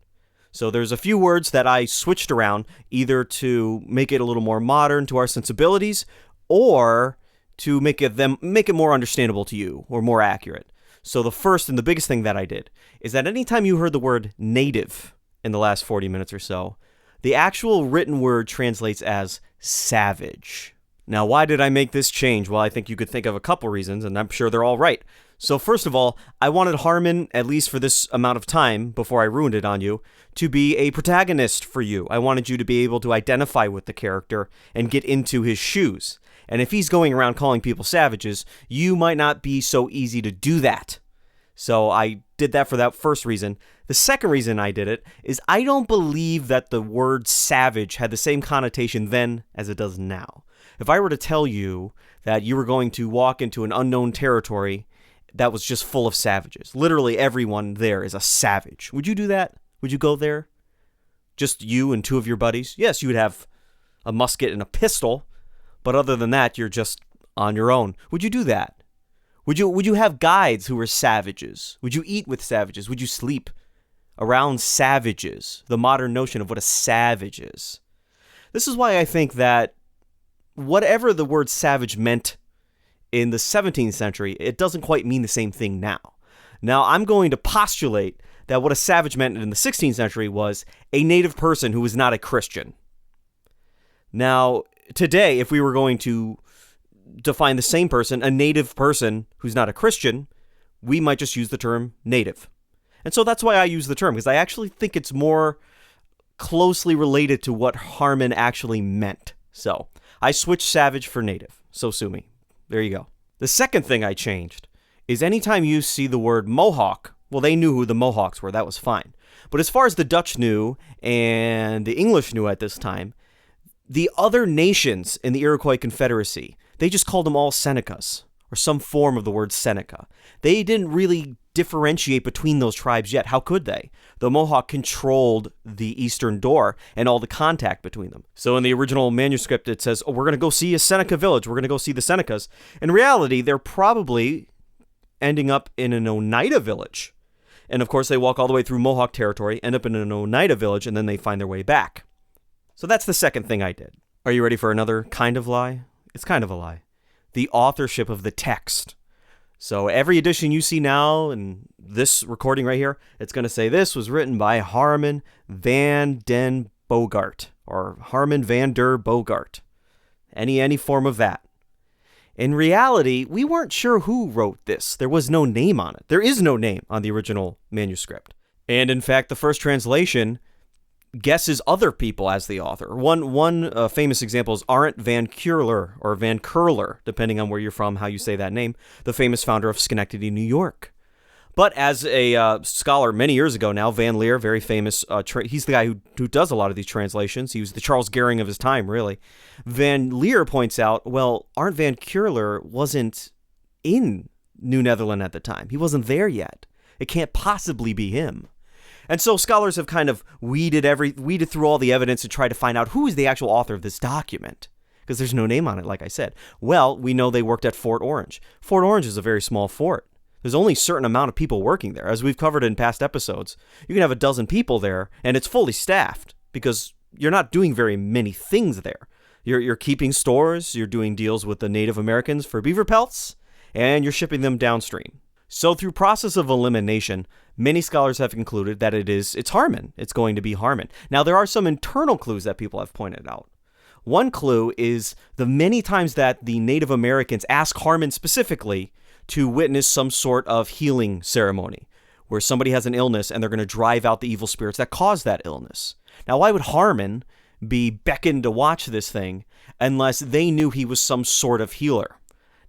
So there's a few words that I switched around, either to make it a little more modern to our sensibilities, or to make it more understandable to you, or more accurate. So the first and the biggest thing that I did is that anytime you heard the word native in the last 40 minutes or so, the actual written word translates as savage. Now, why did I make this change? Well, I think you could think of a couple reasons, and I'm sure they're all right. So first of all, I wanted Harmen, at least for this amount of time before I ruined it on you, to be a protagonist for you. I wanted you to be able to identify with the character and get into his shoes. And if he's going around calling people savages, you might not be so easy to do that. So I did that for that first reason. The second reason I did it is I don't believe that the word savage had the same connotation then as it does now. If I were to tell you that you were going to walk into an unknown territory that was just full of savages, literally everyone there is a savage, would you do that? Would you go there? Just you and two of your buddies? Yes, you would have a musket and a pistol, but other than that, you're just on your own. Would you do that? Would you have guides who were savages? Would you eat with savages? Would you sleep around savages? The modern notion of what a savage is. This is why I think that whatever the word savage meant in the 17th century, it doesn't quite mean the same thing now. Now, I'm going to postulate that what a savage meant in the 16th century was a native person who was not a Christian. Now, today, if we were going to define the same person, a native person who's not a Christian, we might just use the term native. And so that's why I use the term, because I actually think it's more closely related to what Harmen actually meant. So I switched savage for native. So sue me. There you go. The second thing I changed is anytime you see the word Mohawk, well, they knew who the Mohawks were. That was fine. But as far as the Dutch knew and the English knew at this time, the other nations in the Iroquois Confederacy, they just called them all Senecas, or some form of the word Seneca. They didn't really differentiate between those tribes yet. How could they? The Mohawk controlled the eastern door and all the contact between them. So in the original manuscript, it says, oh, we're going to go see a Seneca village. We're going to go see the Senecas. In reality, they're probably ending up in an Oneida village. And of course, they walk all the way through Mohawk territory, end up in an Oneida village, and then they find their way back. So that's the second thing I did. Are you ready for another kind of lie? It's kind of a lie. The authorship of the text. So every edition you see now, and this recording right here, it's going to say this was written by Harmen van den Bogaert, or Harmen van der Bogaert. Any form of that. In reality, we weren't sure who wrote this. There was no name on it. There is no name on the original manuscript. And in fact, the first translation guesses other people as the author. One famous example is Arent van Curler, or Van Curler, depending on where you're from, how you say that name, the famous founder of Schenectady, New York. But as a scholar many years ago now, Van Leer, very famous, he's the guy who does a lot of these translations. He was the Charles Gehring of his time, really. Van Leer points out, well, Arent van Curler wasn't in New Netherland at the time. He wasn't there yet. It can't possibly be him. And so scholars have kind of weeded through all the evidence to try to find out who is the actual author of this document, because there's no name on it, like I said. Well, we know they worked at Fort Orange. Fort Orange is a very small fort. There's only a certain amount of people working there. As we've covered in past episodes, you can have a dozen people there, and it's fully staffed, because you're not doing very many things there. You're keeping stores, you're doing deals with the Native Americans for beaver pelts, and you're shipping them downstream. So through process of elimination, many scholars have concluded that it's Harmen. It's going to be Harmen. Now, there are some internal clues that people have pointed out. One clue is the many times that the Native Americans ask Harmen specifically to witness some sort of healing ceremony, where somebody has an illness and they're going to drive out the evil spirits that caused that illness. Now, why would Harmen be beckoned to watch this thing unless they knew he was some sort of healer?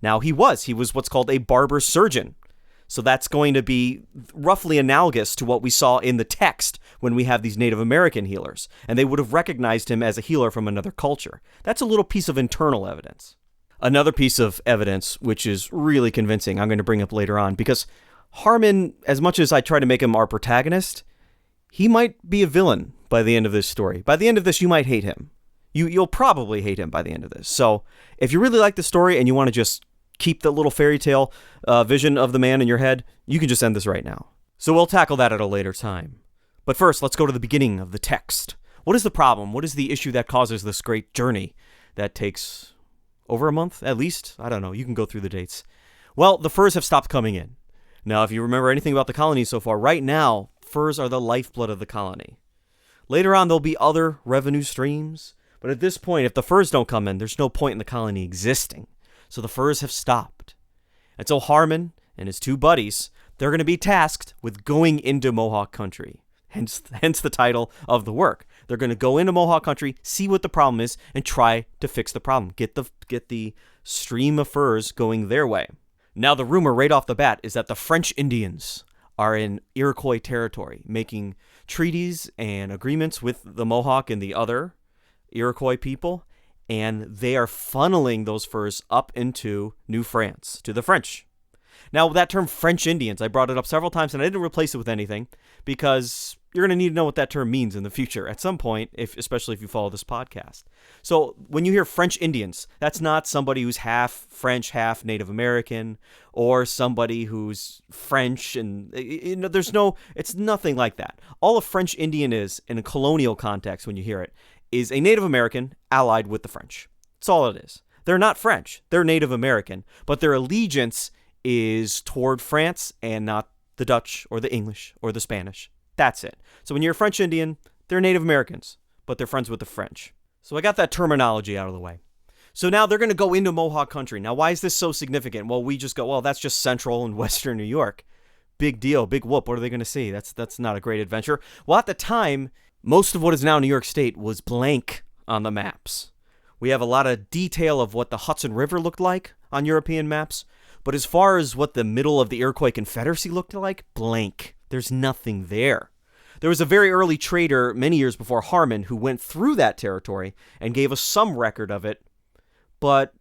Now, he was what's called a barber surgeon. So that's going to be roughly analogous to what we saw in the text when we have these Native American healers, and they would have recognized him as a healer from another culture. That's a little piece of internal evidence. Another piece of evidence, which is really convincing, I'm going to bring up later on, because Harmen, as much as I try to make him our protagonist, he might be a villain by the end of this story. By the end of this, you might hate him. You'll probably hate him by the end of this. So if you really like the story and you want to just keep the little fairy tale vision of the man in your head, you can just end this right now. So we'll tackle that at a later time. But first, let's go to the beginning of the text. What is the problem? What is the issue that causes this great journey that takes over a month, at least? I don't know. You can go through the dates. Well, the furs have stopped coming in. Now, if you remember anything about the colony so far, right now, furs are the lifeblood of the colony. Later on, there'll be other revenue streams. But at this point, if the furs don't come in, there's no point in the colony existing. So the furs have stopped. And so Harmen and his two buddies, they're going to be tasked with going into Mohawk country. Hence the title of the work. They're going to go into Mohawk country, see what the problem is, and try to fix the problem. Get the stream of furs going their way. Now, the rumor right off the bat is that the French Indians are in Iroquois territory, making treaties and agreements with the Mohawk and the other Iroquois people, and they are funneling those furs up into New France, to the French. Now, that term French Indians, I brought it up several times, and I didn't replace it with anything, because you're going to need to know what that term means in the future at some point, especially if you follow this podcast. So when you hear French Indians, that's not somebody who's half French, half Native American, or somebody who's French, and it's nothing like that. All a French Indian is, in a colonial context when you hear it, is a Native American allied with the French. That's all it is. They're not French. They're Native American, but their allegiance is toward France and not the Dutch or the English or the Spanish. That's it. So when you're a French Indian, they're Native Americans, but they're friends with the French. So I got that terminology out of the way. So now they're going to go into Mohawk country. Now, why is this so significant? Well, we just go, well, that's just central and western New York. Big deal, big whoop. What are they going to see? That's not a great adventure. Well, at the time, most of what is now New York State was blank on the maps. We have a lot of detail of what the Hudson River looked like on European maps, but as far as what the middle of the Iroquois Confederacy looked like, blank. There's nothing there. There was a very early trader many years before Harmen who went through that territory and gave us some record of it, but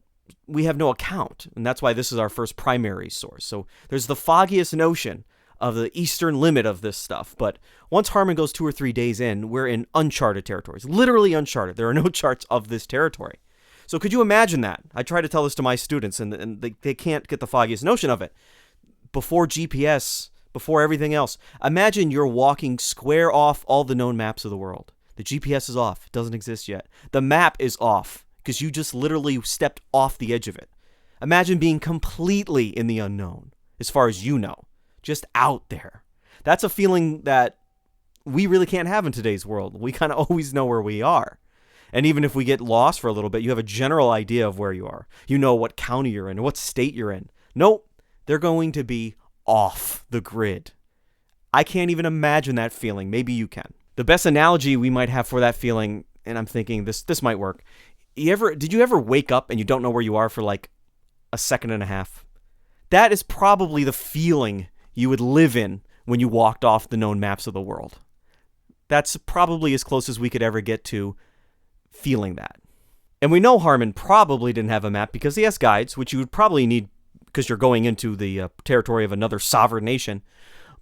we have no account, and that's why this is our first primary source. So there's the foggiest notion of the eastern limit of this stuff, but once Harmen goes 2 or 3 days in, we're in uncharted territories, literally uncharted. There are no charts of this territory. So could you imagine that? I try to tell this to my students, and they can't get the foggiest notion of it. Before GPS, before everything else, imagine you're walking square off all the known maps of the world. The GPS is off. It doesn't exist yet. The map is off because you just literally stepped off the edge of it. Imagine being completely in the unknown, as far as you know, just out there. That's a feeling that we really can't have in today's world. We kind of always know where we are. And even if we get lost for a little bit, you have a general idea of where you are. You know what county you're in or what state you're in. Nope, they're going to be off the grid. I can't even imagine that feeling. Maybe you can. The best analogy we might have for that feeling, and I'm thinking this might work. Did you ever wake up and you don't know where you are for like a second and a half? That is probably the feeling you would live in when you walked off the known maps of the world. That's probably as close as we could ever get to feeling that. And we know Harmen probably didn't have a map because he has guides, which you would probably need because you're going into the territory of another sovereign nation.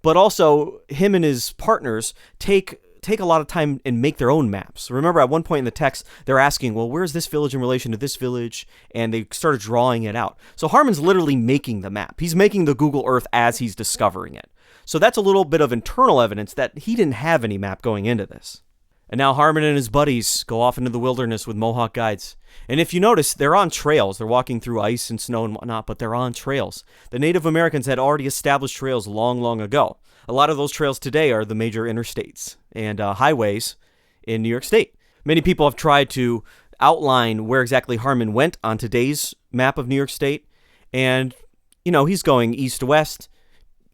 But also, him and his partners take a lot of time and make their own maps. Remember, at one point in the text, they're asking, well, where's this village in relation to this village? And they started drawing it out. So Harmen's literally making the map. He's making the Google Earth as he's discovering it. So that's a little bit of internal evidence that he didn't have any map going into this. And now Harmen and his buddies go off into the wilderness with Mohawk guides. And if you notice, they're on trails. They're walking through ice and snow and whatnot, but they're on trails. The Native Americans had already established trails long, long ago. A lot of those trails today are the major interstates and highways in New York State. Many people have tried to outline where exactly Harmen went on today's map of New York State. And, he's going east-west.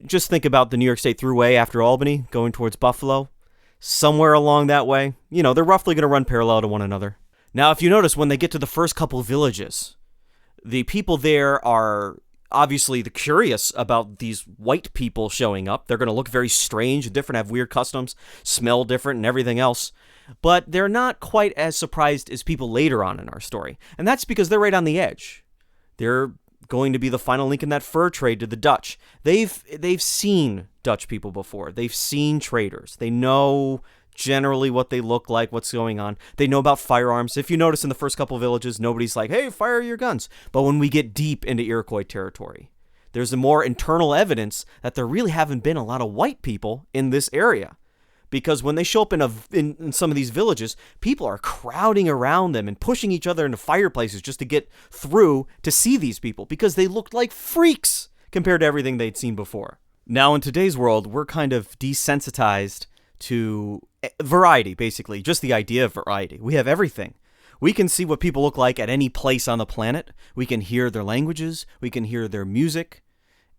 Just think about the New York State Thruway after Albany, going towards Buffalo. Somewhere along that way, they're roughly going to run parallel to one another. Now, if you notice, when they get to the first couple villages, the people there are obviously curious about these white people showing up. They're going to look very strange and different, have weird customs, smell different, and everything else. But they're not quite as surprised as people later on in our story. And that's because they're right on the edge. They're going to be the final link in that fur trade to the Dutch. They've seen Dutch people before. They've seen traders. They know generally what they look like, what's going on. They know about firearms. If you notice in the first couple villages, nobody's like, hey, fire your guns. But when we get deep into Iroquois territory, there's a more internal evidence that there really haven't been a lot of white people in this area. Because when they show up in some of these villages, people are crowding around them and pushing each other into fireplaces just to get through to see these people because they looked like freaks compared to everything they'd seen before. Now, in today's world, we're kind of desensitized to variety, basically, just the idea of variety. We have everything. We can see what people look like at any place on the planet. We can hear their languages. We can hear their music.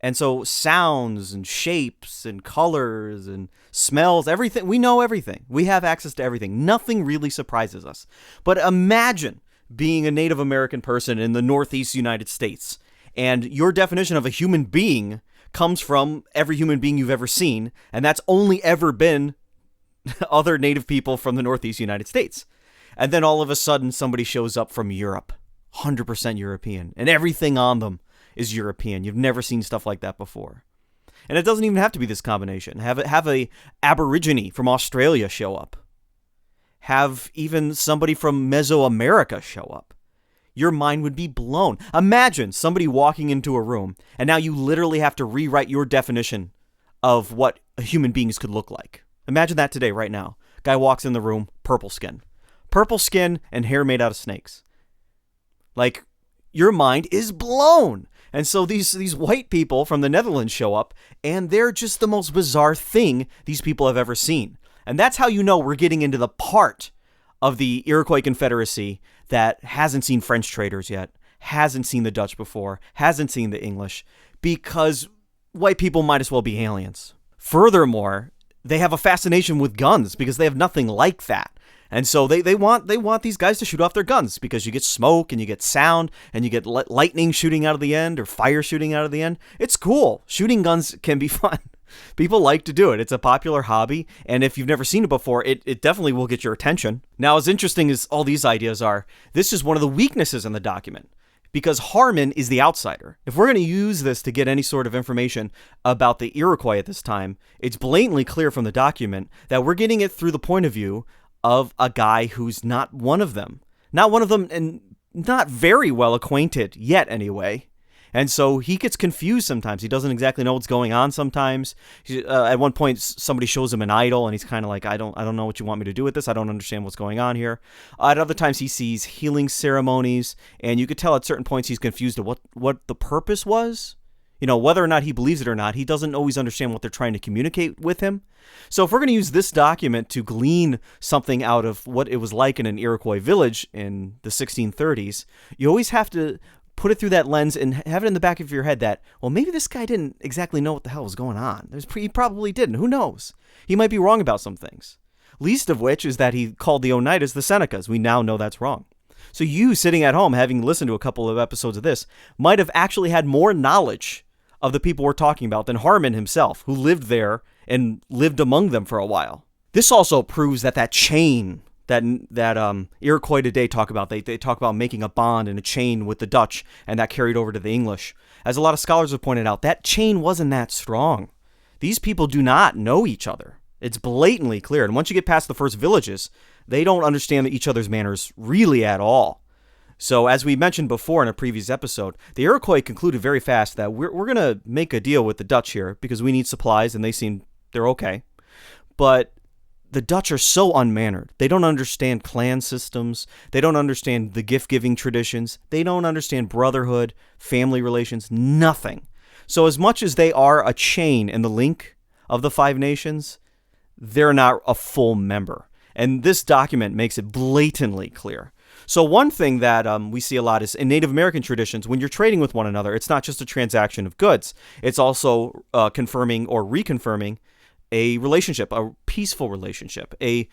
And so sounds and shapes and colors and smells, everything, we know everything. We have access to everything. Nothing really surprises us. But imagine being a Native American person in the Northeast United States and your definition of a human being comes from every human being you've ever seen, and that's only ever been other native people from the Northeast United States. And then all of a sudden, somebody shows up from Europe, 100% European, and everything on them is European. You've never seen stuff like that before. And it doesn't even have to be this combination. Have a Aborigine from Australia show up. Have even somebody from Mesoamerica show up. Your mind would be blown. Imagine somebody walking into a room, and now you literally have to rewrite your definition of what human beings could look like. Imagine that today, right now. Guy walks in the room, purple skin. Purple skin and hair made out of snakes. Like, your mind is blown. And so these white people from the Netherlands show up, and they're just the most bizarre thing these people have ever seen. And that's how you know we're getting into the part of the Iroquois Confederacy that hasn't seen French traders yet, hasn't seen the Dutch before, hasn't seen the English, because white people might as well be aliens. Furthermore, they have a fascination with guns because they have nothing like that. And so they want these guys to shoot off their guns because you get smoke and you get sound and you get lightning shooting out of the end or fire shooting out of the end. It's cool. Shooting guns can be fun. People like to do it. It's a popular hobby. And if you've never seen it before, it definitely will get your attention. Now, as interesting as all these ideas are, this is one of the weaknesses in the document because Harmen is the outsider. If we're going to use this to get any sort of information about the Iroquois at this time, it's blatantly clear from the document that we're getting it through the point of view of a guy who's not one of them. Not one of them and not very well acquainted yet anyway. And so he gets confused sometimes. He doesn't exactly know what's going on sometimes. At one point, somebody shows him an idol, and he's kind of like, I don't know what you want me to do with this. I don't understand what's going on here. At other times, he sees healing ceremonies, and you could tell at certain points he's confused at what the purpose was. You know, whether or not he believes it or not, he doesn't always understand what they're trying to communicate with him. So if we're going to use this document to glean something out of what it was like in an Iroquois village in the 1630s, you always have to put it through that lens and have it in the back of your head that, well, maybe this guy didn't exactly know what the hell was going on. He probably didn't. Who knows? He might be wrong about some things. Least of which is that he called the Oneidas the Senecas. We now know that's wrong. So you, sitting at home, having listened to a couple of episodes of this, might have actually had more knowledge of the people we're talking about than Harmen himself, who lived there and lived among them for a while. This also proves that chain that Iroquois today talk about, they talk about making a bond and a chain with the Dutch, and that carried over to the English. As a lot of scholars have pointed out, that chain wasn't that strong. These people do not know each other. It's blatantly clear. And once you get past the first villages, they don't understand each other's manners really at all. So as we mentioned before in a previous episode, the Iroquois concluded very fast that we're going to make a deal with the Dutch here because we need supplies and they're okay. But the Dutch are so unmannered. They don't understand clan systems. They don't understand the gift-giving traditions. They don't understand brotherhood, family relations, nothing. So as much as they are a chain in the link of the Five Nations, they're not a full member. And this document makes it blatantly clear. So one thing that we see a lot is in Native American traditions, when you're trading with one another, it's not just a transaction of goods. It's also confirming or reconfirming a relationship, a peaceful relationship, a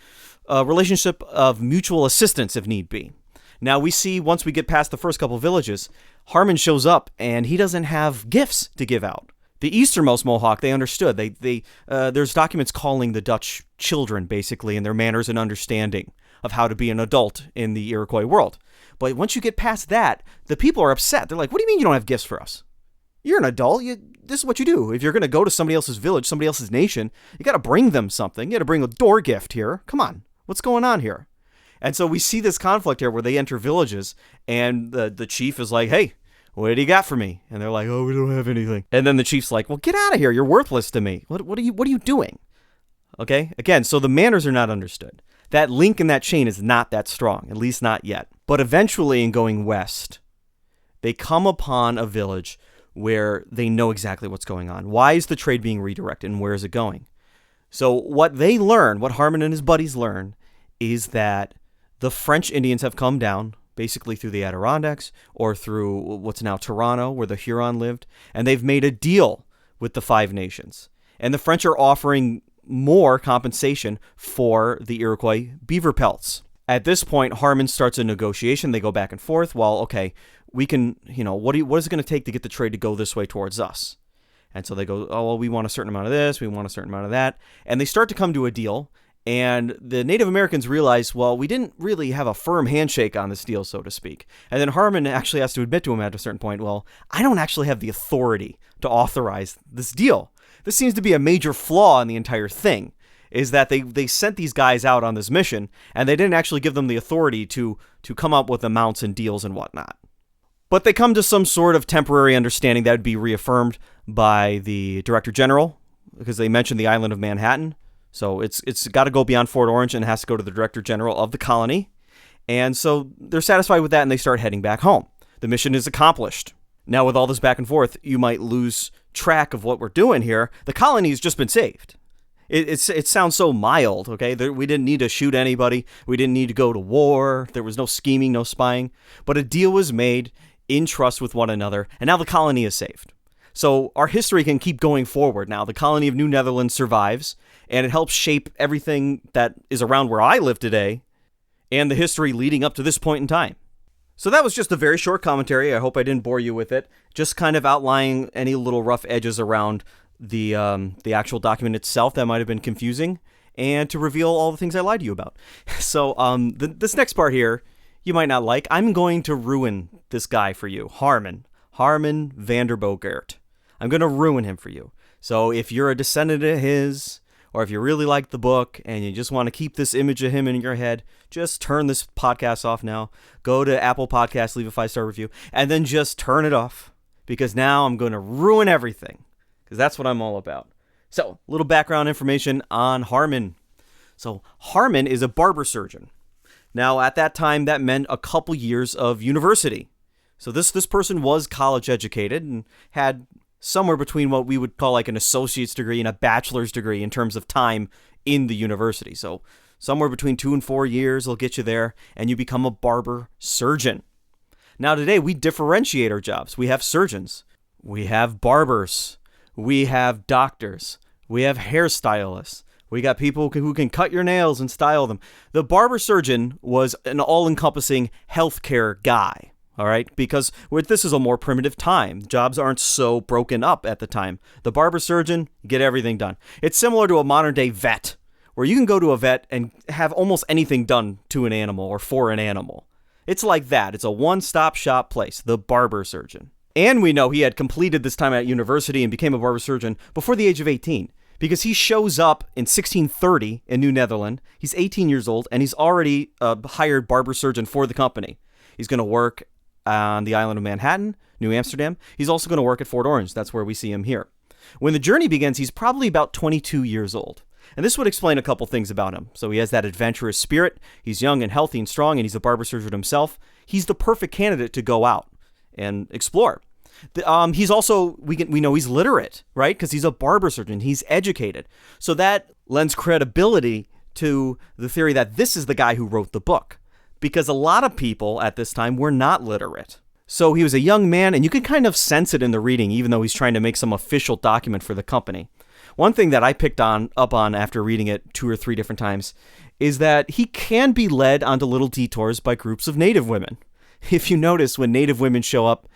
relationship of mutual assistance if need be. Now we see once we get past the first couple villages, Harmen shows up and he doesn't have gifts to give out. The easternmost Mohawk, they understood. There's documents calling the Dutch children, basically, in their manners and understanding of how to be an adult in the Iroquois world. But once you get past that, the people are upset. They're like, what do you mean you don't have gifts for us? You're an adult. This is what you do. If you're going to go to somebody else's village, somebody else's nation, you got to bring them something. You got to bring a door gift here. Come on. What's going on here? And so we see this conflict here where they enter villages and the chief is like, hey, what do you got for me? And they're like, oh, we don't have anything. And then the chief's like, well, get out of here. You're worthless to me. What are you doing? Okay. Again, so the manners are not understood. That link in that chain is not that strong, at least not yet. But eventually in going west, they come upon a village where they know exactly what's going on. Why is the trade being redirected and where is it going? So what they learn, what Harmen and his buddies learn, is that the French Indians have come down basically through the Adirondacks or through what's now Toronto, where the Huron lived, and they've made a deal with the Five Nations. And the French are offering more compensation for the Iroquois beaver pelts. At this point, Harmen starts a negotiation. They go back and forth. Well, okay, we can, what is it going to take to get the trade to go this way towards us? And so they go, oh, well, we want a certain amount of this, we want a certain amount of that. And they start to come to a deal. And the Native Americans realize, well, we didn't really have a firm handshake on this deal, so to speak. And then Harmen actually has to admit to him at a certain point, well, I don't actually have the authority to authorize this deal. This seems to be a major flaw in the entire thing, is that they sent these guys out on this mission, and they didn't actually give them the authority to come up with amounts and deals and whatnot. But they come to some sort of temporary understanding that would be reaffirmed by the Director General, because they mentioned the island of Manhattan. So it's got to go beyond Fort Orange and has to go to the Director General of the colony. And so they're satisfied with that, and they start heading back home. The mission is accomplished. Now, with all this back and forth, you might lose track of what we're doing here. The colony has just been saved. It sounds so mild, okay? We didn't need to shoot anybody. We didn't need to go to war. There was no scheming, no spying. But a deal was made in trust with one another, and now the colony is saved. So our history can keep going forward now. The colony of New Netherland survives, and it helps shape everything that is around where I live today and the history leading up to this point in time. So that was just a very short commentary. I hope I didn't bore you with it. Just kind of outlining any little rough edges around the actual document itself that might have been confusing, and to reveal all the things I lied to you about. So this next part here, you might not like. I'm going to ruin this guy for you, Harmen Vander Bogaert. I'm going to ruin him for you. So if you're a descendant of his, or if you really like the book and you just want to keep this image of him in your head, just turn this podcast off now. Go to Apple Podcasts, leave a 5-star review, and then just turn it off, because now I'm going to ruin everything, because that's what I'm all about. So, a little background information on Harmen. So, Harmen is a barber surgeon. Now, at that time, that meant a couple years of university. So this person was college educated and had somewhere between what we would call like an associate's degree and a bachelor's degree in terms of time in the university. So somewhere between 2 and 4 years will get you there, and you become a barber surgeon. Now today we differentiate our jobs. We have surgeons, we have barbers, we have doctors, we have hairstylists, we got people who can cut your nails and style them. The barber surgeon was an all-encompassing healthcare guy. All right, because this is a more primitive time. Jobs aren't so broken up at the time. The barber surgeon, get everything done. It's similar to a modern day vet, where you can go to a vet and have almost anything done to an animal or for an animal. It's like that. It's a one-stop shop place, the barber surgeon. And we know he had completed this time at university and became a barber surgeon before the age of 18, because he shows up in 1630 in New Netherland. He's 18 years old, and he's already a hired barber surgeon for the company. He's going to work on the island of Manhattan, New Amsterdam. He's also going to work at Fort Orange. That's where we see him here. When the journey begins, he's probably about 22 years old. And this would explain a couple things about him. So he has that adventurous spirit. He's young and healthy and strong, and he's a barber surgeon himself. He's the perfect candidate to go out and explore. He's also, we know he's literate, right? Because he's a barber surgeon. He's educated. So that lends credibility to the theory that this is the guy who wrote the book, because a lot of people at this time were not literate. So he was a young man, and you can kind of sense it in the reading, even though he's trying to make some official document for the company. One thing that I picked up on after reading it 2 or 3 different times is that he can be led onto little detours by groups of Native women. If you notice, when Native women show up,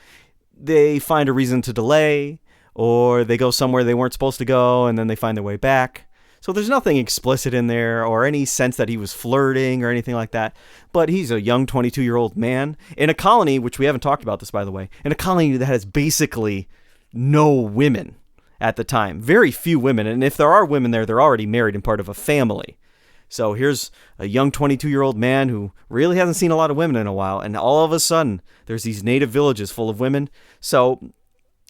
they find a reason to delay, or they go somewhere they weren't supposed to go, and then they find their way back. So there's nothing explicit in there or any sense that he was flirting or anything like that. But he's a young 22-year-old man in a colony, which we haven't talked about this, by the way, in a colony that has basically no women at the time. Very few women. And if there are women there, they're already married and part of a family. So here's a young 22-year-old man who really hasn't seen a lot of women in a while. And all of a sudden, there's these native villages full of women. So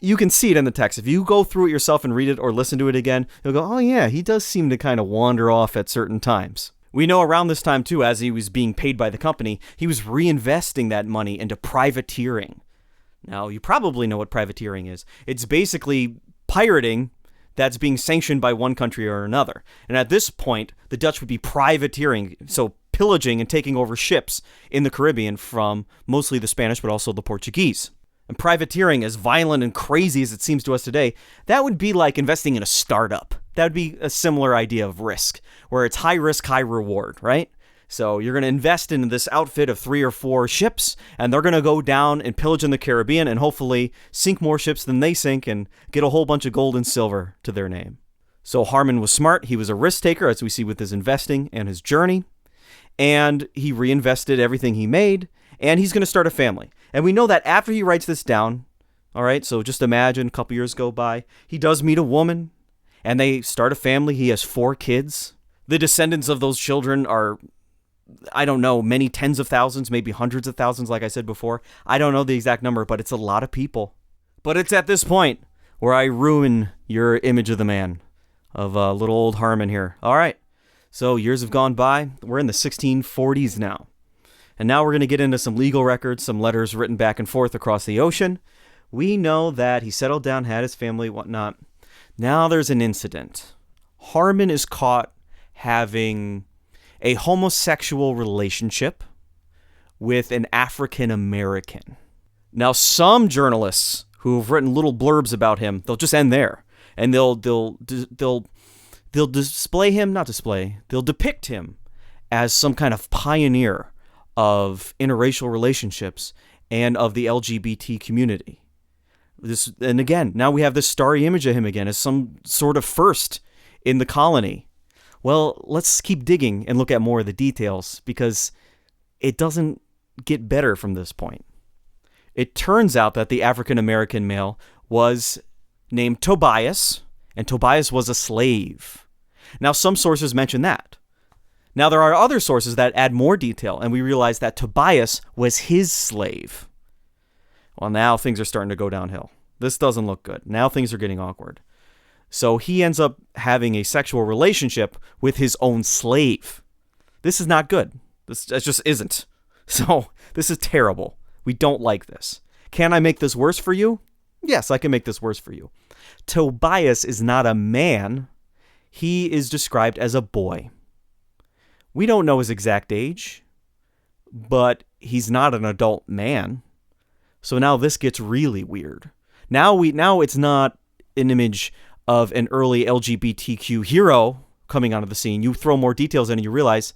you can see it in the text. If you go through it yourself and read it or listen to it again, you'll go, oh yeah, he does seem to kind of wander off at certain times. We know around this time too, as he was being paid by the company, he was reinvesting that money into privateering. Now, you probably know what privateering is. It's basically pirating that's being sanctioned by one country or another. And at this point, the Dutch would be privateering, so pillaging and taking over ships in the Caribbean from mostly the Spanish, but also the Portuguese. And privateering, as violent and crazy as it seems to us today, that would be like investing in a startup. That would be a similar idea of risk, where it's high risk, high reward, right? So you're going to invest in this outfit of 3 or 4 ships, and they're going to go down and pillage in the Caribbean and hopefully sink more ships than they sink and get a whole bunch of gold and silver to their name. So Harmen was smart. He was a risk taker, as we see with his investing and his journey. And he reinvested everything he made, and he's going to start a family. And we know that after he writes this down, all right, so just imagine a couple years go by, he does meet a woman, and they start a family. He has 4 kids. The descendants of those children are, I don't know, many tens of thousands, maybe hundreds of thousands, like I said before. I don't know the exact number, but it's a lot of people. But it's at this point where I ruin your image of the man, of little old Harmen here. All right, so years have gone by. We're in the 1640s now. And now we're going to get into some legal records, some letters written back and forth across the ocean. We know that he settled down, had his family, whatnot. Now there's an incident. Harmen is caught having a homosexual relationship with an African American. Now, some journalists who have written little blurbs about him, they'll just end there, and they'll depict him as some kind of pioneer of interracial relationships and of the LGBT community. And again, now we have this starry image of him again as some sort of first in the colony. Well, let's keep digging and look at more of the details, because it doesn't get better from this point. It turns out that the African-American male was named Tobias, and Tobias was a slave. Now, some sources mention that. Now, there are other sources that add more detail, and we realize that Tobias was his slave. Well, now things are starting to go downhill. This doesn't look good. Now things are getting awkward. So he ends up having a sexual relationship with his own slave. This is not good. This just isn't. So this is terrible. We don't like this. Can I make this worse for you? Yes, I can make this worse for you. Tobias is not a man. He is described as a boy. We don't know his exact age, but he's not an adult man. So now this gets really weird. Now it's not an image of an early LGBTQ hero coming onto the scene. You throw more details in and you realize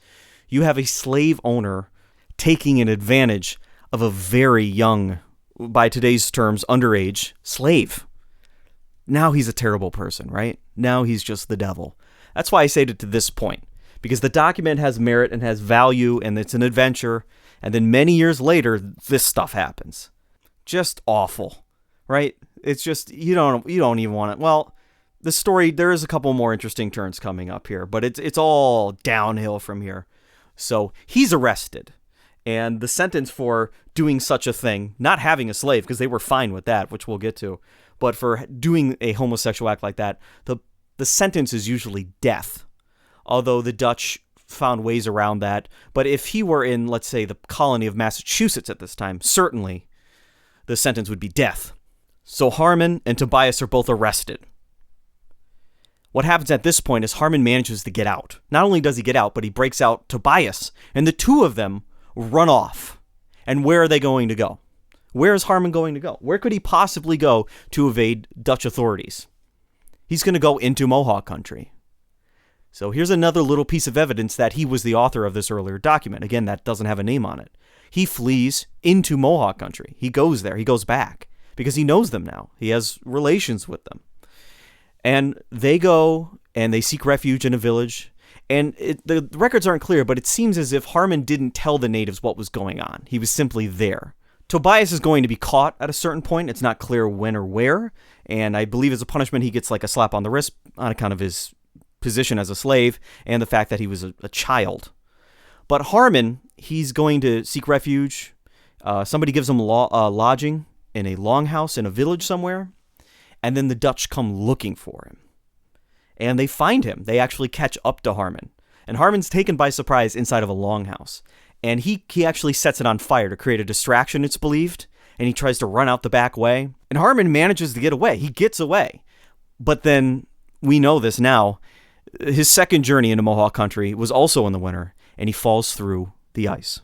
you have a slave owner taking an advantage of a very young, by today's terms, underage slave. Now he's a terrible person, right? Now he's just the devil. That's why I say it to this point, because the document has merit and has value and it's an adventure. And then many years later, this stuff happens. Just awful, right? It's just, you don't even want it. Well, the story, there is a couple more interesting turns coming up here, but it's all downhill from here. So he's arrested, and the sentence for doing such a thing, not having a slave, because they were fine with that, which we'll get to, but for doing a homosexual act like that, the sentence is usually death, although the Dutch found ways around that. But if he were in, let's say, the colony of Massachusetts at this time, certainly the sentence would be death. So Harmen and Tobias are both arrested. What happens at this point is Harmen manages to get out. Not only does he get out, but he breaks out Tobias, and the two of them run off. And where are they going to go? Where is Harmen going to go? Where could he possibly go to evade Dutch authorities? He's going to go into Mohawk country. So here's another little piece of evidence that he was the author of this earlier document. Again, that doesn't have a name on it. He flees into Mohawk country. He goes there. He goes back because he knows them now. He has relations with them. And they go and they seek refuge in a village. And the records aren't clear, but it seems as if Harmen didn't tell the natives what was going on. He was simply there. Tobias is going to be caught at a certain point. It's not clear when or where. And I believe as a punishment, he gets like a slap on the wrist on account of his position as a slave and the fact that he was a child. But Harmen, he's going to seek refuge. Somebody gives him lodging in a longhouse in a village somewhere. And then the Dutch come looking for him. And they find him. They actually catch up to Harmen. And Harmen's taken by surprise inside of a longhouse. And he actually sets it on fire to create a distraction, it's believed. And he tries to run out the back way. And Harmen manages to get away. He gets away. But then, we know this now, his second journey into Mohawk country was also in the winter. And he falls through the ice.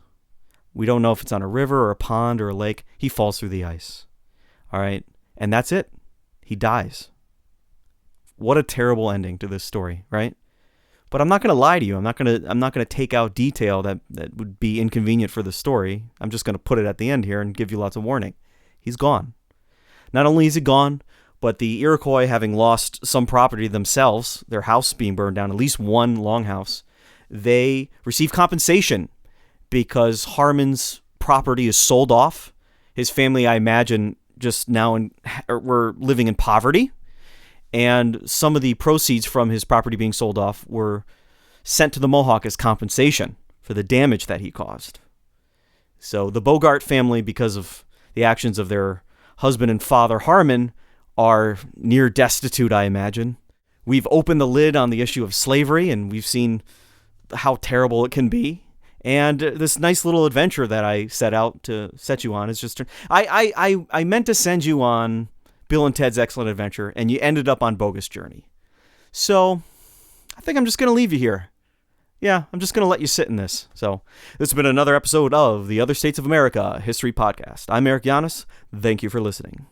We don't know if it's on a river or a pond or a lake. He falls through the ice. All right. And that's it. He dies. What a terrible ending to this story, right? But I'm not going to lie to you. I'm not going to take out detail that would be inconvenient for the story. I'm just going to put it at the end here and give you lots of warning. He's gone. Not only is he gone, but the Iroquois, having lost some property themselves, their house being burned down, at least one longhouse, they receive compensation because Harmen's property is sold off. His family, I imagine, just now were living in poverty. And some of the proceeds from his property being sold off were sent to the Mohawk as compensation for the damage that he caused. So the Bogaert family, because of the actions of their husband and father, Harmen, are near destitute, I imagine. We've opened the lid on the issue of slavery, and we've seen how terrible it can be. And this nice little adventure that I set out to set you on is just... I meant to send you on Bill and Ted's Excellent Adventure, and you ended up on Bogus Journey. So, I think I'm just going to leave you here. Yeah, I'm just going to let you sit in this. So, this has been another episode of the Other States of America History Podcast. I'm Eric Giannis. Thank you for listening.